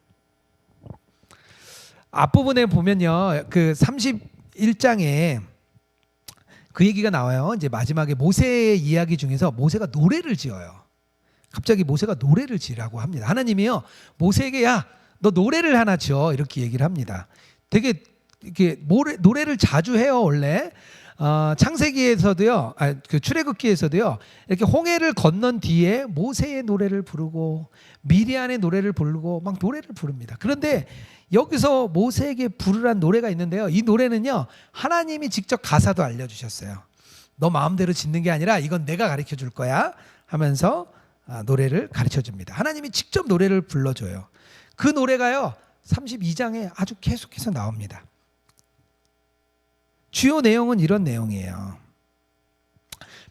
앞부분에 보면요. 그 31장에 그 얘기가 나와요. 이제 마지막에 모세의 이야기 중에서 모세가 노래를 지어요. 갑자기 모세가 노래를 지으라고 합니다. 하나님이요. 모세에게 야, 너 노래를 하나 지어. 이렇게 얘기를 합니다. 되게 이렇게 노래를 자주 해요, 원래. 창세기에서도요, 그 출애굽기에서도요, 이렇게 홍해를 건넌 뒤에 모세의 노래를 부르고 미디안의 노래를 부르고 막 노래를 부릅니다. 그런데 여기서 모세에게 부르란 노래가 있는데요. 이 노래는요, 하나님이 직접 가사도 알려주셨어요. 너 마음대로 짓는 게 아니라 이건 내가 가르쳐 줄 거야 하면서 노래를 가르쳐 줍니다. 하나님이 직접 노래를 불러줘요. 그 노래가요, 32장에 아주 계속해서 나옵니다. 주요 내용은 이런 내용이에요.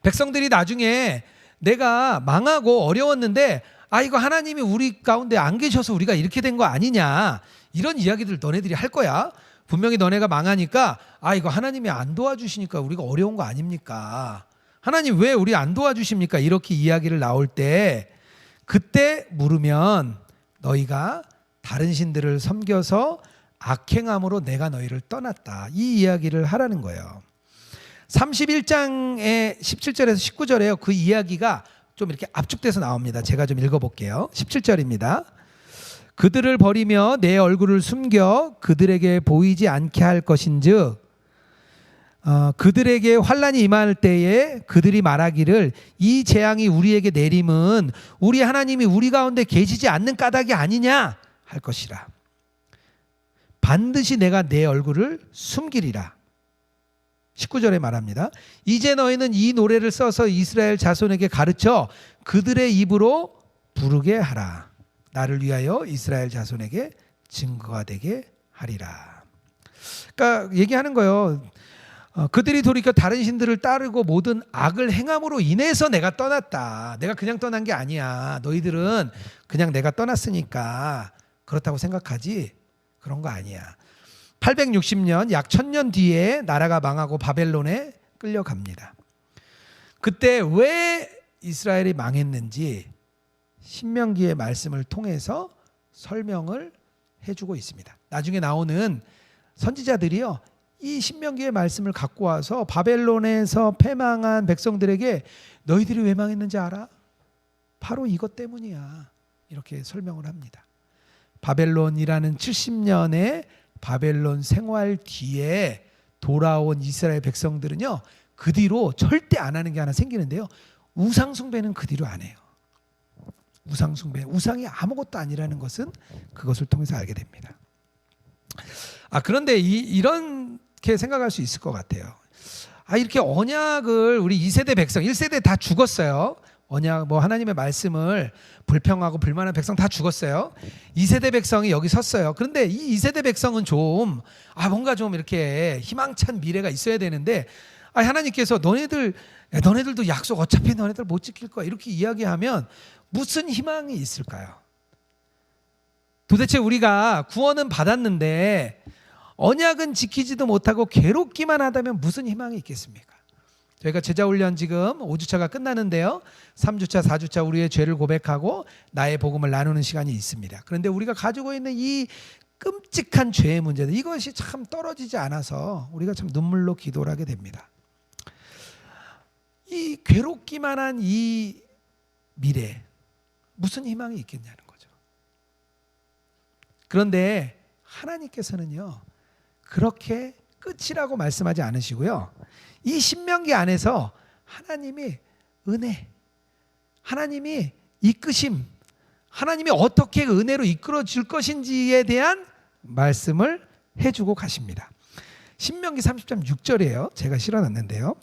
백성들이 나중에 내가 망하고 어려웠는데 이거 하나님이 우리 가운데 안 계셔서 우리가 이렇게 된 거 아니냐, 이런 이야기들 너네들이 할 거야. 분명히 너네가 망하니까 이거 하나님이 안 도와주시니까 우리가 어려운 거 아닙니까? 하나님 왜 우리 안 도와주십니까? 이렇게 이야기를 나올 때 그때 물으면 너희가 다른 신들을 섬겨서 악행함으로 내가 너희를 떠났다. 이 이야기를 하라는 거예요. 31장의 17절에서 19절에요. 그 이야기가 좀 이렇게 압축돼서 나옵니다. 제가 좀 읽어볼게요. 17절입니다. 그들을 버리며 내 얼굴을 숨겨 그들에게 보이지 않게 할 것인즉 그들에게 환난이 임할 때에 그들이 말하기를 이 재앙이 우리에게 내림은 우리 하나님이 우리 가운데 계시지 않는 까닭이 아니냐 할 것이라. 반드시 내가 내 얼굴을 숨기리라. 19절에 말합니다. 이제 너희는 이 노래를 써서 이스라엘 자손에게 가르쳐 그들의 입으로 부르게 하라. 나를 위하여 이스라엘 자손에게 증거가 되게 하리라. 그러니까 얘기하는 거예요. 그들이 돌이켜 다른 신들을 따르고 모든 악을 행함으로 인해서 내가 떠났다. 내가 그냥 떠난 게 아니야. 너희들은 그냥 내가 떠났으니까 그렇다고 생각하지. 그런 거 아니야. 860년 약 1000년 뒤에 나라가 망하고 바벨론에 끌려갑니다. 그때 왜 이스라엘이 망했는지 신명기의 말씀을 통해서 설명을 해주고 있습니다. 나중에 나오는 선지자들이요, 이 신명기의 말씀을 갖고 와서 바벨론에서 패망한 백성들에게 너희들이 왜 망했는지 알아? 바로 이것 때문이야. 이렇게 설명을 합니다. 바벨론이라는 70년의 바벨론 생활 뒤에 돌아온 이스라엘 백성들은요, 그 뒤로 절대 안 하는 게 하나 생기는데요. 우상숭배는 그 뒤로 안 해요. 우상숭배, 우상이 아무것도 아니라는 것은 그것을 통해서 알게 됩니다. 그런데 이렇게 생각할 수 있을 것 같아요. 이렇게 언약을 우리 2세대 백성, 1세대 다 죽었어요. 언약 하나님의 말씀을 불평하고 불만한 백성 다 죽었어요. 2세대 백성이 여기 섰어요. 그런데 이 2세대 백성은 좀 뭔가 좀 이렇게 희망찬 미래가 있어야 되는데 하나님께서 너네들도 약속 어차피 너네들 못 지킬 거야 이렇게 이야기하면 무슨 희망이 있을까요? 도대체 우리가 구원은 받았는데 언약은 지키지도 못하고 괴롭기만 하다면 무슨 희망이 있겠습니까? 저희가 제자훈련 지금 5주차가 끝나는데요. 3주차, 4주차 우리의 죄를 고백하고 나의 복음을 나누는 시간이 있습니다. 그런데 우리가 가지고 있는 이 끔찍한 죄의 문제들, 이것이 참 떨어지지 않아서 우리가 참 눈물로 기도를 하게 됩니다. 이 괴롭기만 한 이 미래, 무슨 희망이 있겠냐는 거죠. 그런데 하나님께서는요, 그렇게 끝이라고 말씀하지 않으시고요. 이 신명기 안에서 하나님이 은혜, 하나님이 이끄심, 하나님이 어떻게 은혜로 이끌어 줄 것인지에 대한 말씀을 해주고 가십니다. 신명기 30장 6절이에요. 제가 실어놨는데요.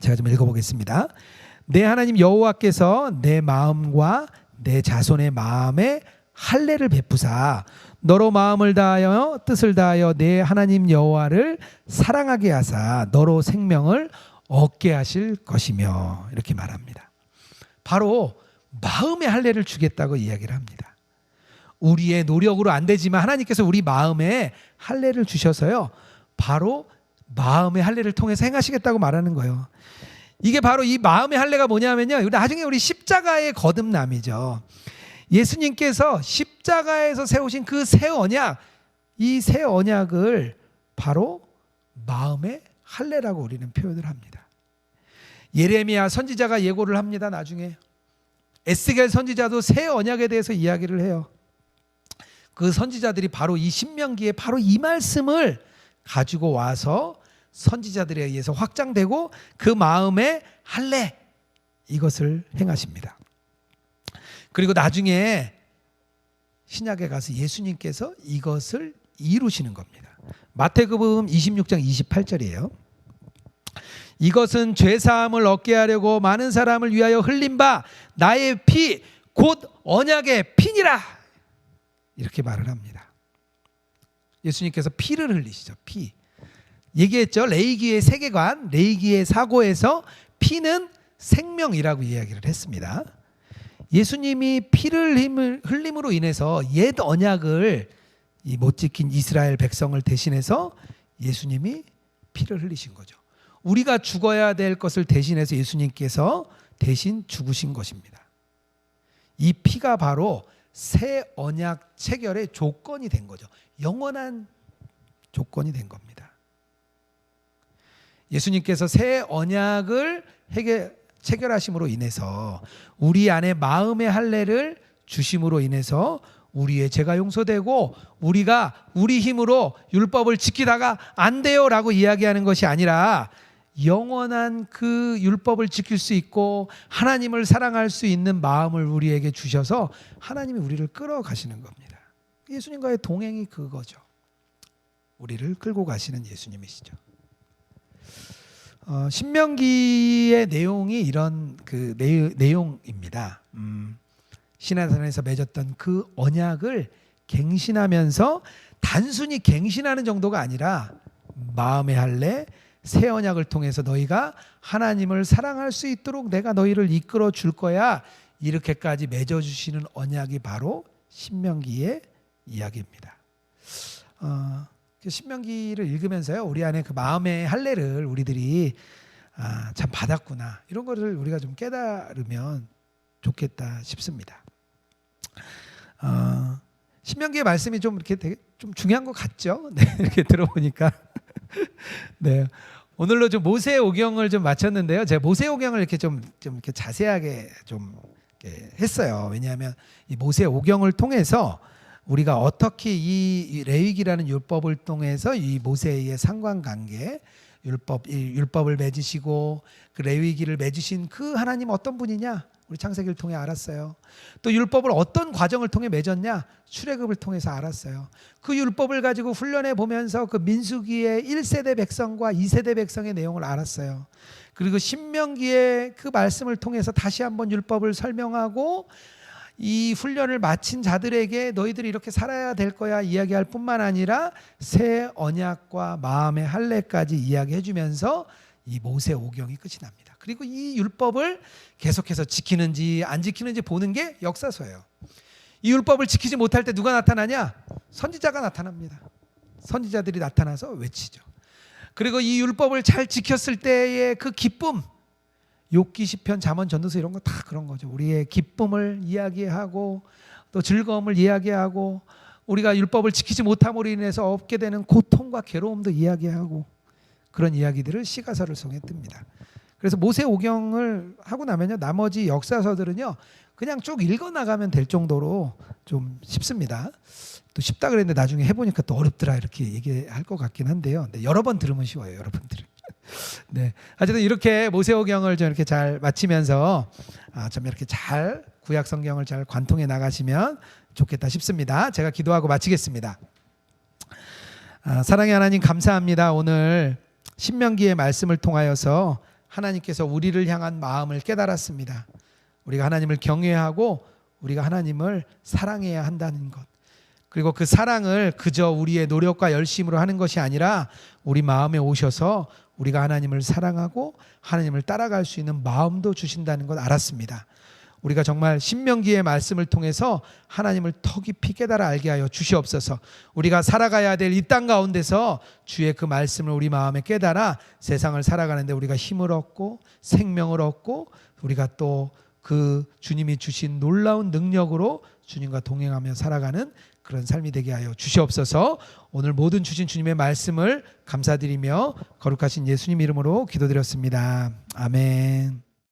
제가 좀 읽어보겠습니다. 내 하나님 여호와께서 내 마음과 내 자손의 마음에 할례를 베푸사 너로 마음을 다하여 뜻을 다하여 내 하나님 여호와를 사랑하게 하사 너로 생명을 얻게 하실 것이며 이렇게 말합니다. 바로 마음의 할례를 주겠다고 이야기를 합니다. 우리의 노력으로 안 되지만 하나님께서 우리 마음에 할례를 주셔서요, 바로 마음의 할례를 통해서 행하시겠다고 말하는 거예요. 이게 바로 이 마음의 할례가 뭐냐면요, 나중에 우리 십자가의 거듭남이죠. 예수님께서 십자가에서 세우신 그 새 언약, 이 새 언약을 바로 마음의 할례라고 우리는 표현을 합니다. 예레미야 선지자가 예고를 합니다. 나중에 에스겔 선지자도 새 언약에 대해서 이야기를 해요. 그 선지자들이 바로 이 신명기에 바로 이 말씀을 가지고 와서 선지자들에 의해서 확장되고 그 마음의 할례, 이것을 행하십니다. 그리고 나중에 신약에 가서 예수님께서 이것을 이루시는 겁니다. 마태복음 26장 28절이에요. 이것은 죄사함을 얻게 하려고 많은 사람을 위하여 흘린 바 나의 피 곧 언약의 피니라, 이렇게 말을 합니다. 예수님께서 피를 흘리시죠. 피. 얘기했죠. 레위기의 세계관, 레위기의 사고에서 피는 생명이라고 이야기를 했습니다. 예수님이 피를 흘림으로 인해서 옛 언약을 못 지킨 이스라엘 백성을 대신해서 예수님이 피를 흘리신 거죠. 우리가 죽어야 될 것을 대신해서 예수님께서 대신 죽으신 것입니다. 이 피가 바로 새 언약 체결의 조건이 된 거죠. 영원한 조건이 된 겁니다. 예수님께서 새 언약을 체결하심으로 인해서 우리 안에 마음의 할례를 주심으로 인해서 우리의 죄가 용서되고 우리가 우리 힘으로 율법을 지키다가 안 돼요 라고 이야기하는 것이 아니라 영원한 그 율법을 지킬 수 있고 하나님을 사랑할 수 있는 마음을 우리에게 주셔서 하나님이 우리를 끌어가시는 겁니다. 예수님과의 동행이 그거죠. 우리를 끌고 가시는 예수님이시죠. 신명기의 내용이 이런 그 내용입니다. 시내산에서 맺었던 그 언약을 갱신하면서 단순히 갱신하는 정도가 아니라 마음의 할례, 새 언약을 통해서 너희가 하나님을 사랑할 수 있도록 내가 너희를 이끌어 줄 거야, 이렇게까지 맺어주시는 언약이 바로 신명기의 이야기입니다. 신명기를 읽으면서요, 우리 안에 그 마음의 할례를 우리들이 참 받았구나, 이런 거를 우리가 좀 깨달으면 좋겠다 싶습니다. 신명기의 말씀이 좀 이렇게 되게 좀 중요한 것 같죠? 네, 이렇게 들어보니까. 네, 오늘로 좀 모세오경을 좀 마쳤는데요. 제가 모세오경을 이렇게 좀 이렇게 자세하게 좀 이렇게 했어요. 왜냐하면 이 모세오경을 통해서 우리가 어떻게 이 레위기라는 율법을 통해서 이 모세의 상관관계, 율법을 맺으시고 그 레위기를 맺으신 그 하나님 어떤 분이냐, 우리 창세기를 통해 알았어요. 또 율법을 어떤 과정을 통해 맺었냐, 출애굽을 통해서 알았어요. 그 율법을 가지고 훈련해 보면서 그 민수기의 1세대 백성과 2세대 백성의 내용을 알았어요. 그리고 신명기의 그 말씀을 통해서 다시 한번 율법을 설명하고 이 훈련을 마친 자들에게 너희들이 이렇게 살아야 될 거야 이야기할 뿐만 아니라 새 언약과 마음의 할례까지 이야기해 주면서 이 모세오경이 끝이 납니다. 그리고 이 율법을 계속해서 지키는지 안 지키는지 보는 게 역사서예요. 이 율법을 지키지 못할 때 누가 나타나냐? 선지자가 나타납니다. 선지자들이 나타나서 외치죠. 그리고 이 율법을 잘 지켰을 때의 그 기쁨, 욥기, 시편, 잠언, 전도서 이런 거 다 그런 거죠. 우리의 기쁨을 이야기하고 또 즐거움을 이야기하고 우리가 율법을 지키지 못함으로 인해서 얻게 되는 고통과 괴로움도 이야기하고 그런 이야기들을 시가서를 통해 뜹니다. 그래서 모세오경을 하고 나면요, 나머지 역사서들은요 그냥 쭉 읽어나가면 될 정도로 좀 쉽습니다. 또 쉽다 그랬는데 나중에 해보니까 또 어렵더라 이렇게 얘기할 것 같긴 한데요. 근데 여러 번 들으면 쉬워요, 여러분들은. 네. 어쨌든 이렇게 모세오경을 좀 이렇게 잘 마치면서 좀 이렇게 잘 구약 성경을 잘 관통해 나가시면 좋겠다 싶습니다. 제가 기도하고 마치겠습니다. 사랑의 하나님 감사합니다. 오늘 신명기의 말씀을 통하여서 하나님께서 우리를 향한 마음을 깨달았습니다. 우리가 하나님을 경외하고 우리가 하나님을 사랑해야 한다는 것. 그리고 그 사랑을 그저 우리의 노력과 열심으로 하는 것이 아니라 우리 마음에 오셔서 우리가 하나님을 사랑하고 하나님을 따라갈 수 있는 마음도 주신다는 것 알았습니다. 우리가 정말 신명기의 말씀을 통해서 하나님을 더 깊이 깨달아 알게 하여 주시옵소서. 우리가 살아가야 될 이 땅 가운데서 주의 그 말씀을 우리 마음에 깨달아 세상을 살아가는데 우리가 힘을 얻고 생명을 얻고 우리가 또 그 주님이 주신 놀라운 능력으로 주님과 동행하며 살아가는 그런 삶이 되게 하여 주시옵소서. 오늘 모든 주신 주님의 말씀을 감사드리며 거룩하신 예수님 이름으로 기도드렸습니다. 아멘.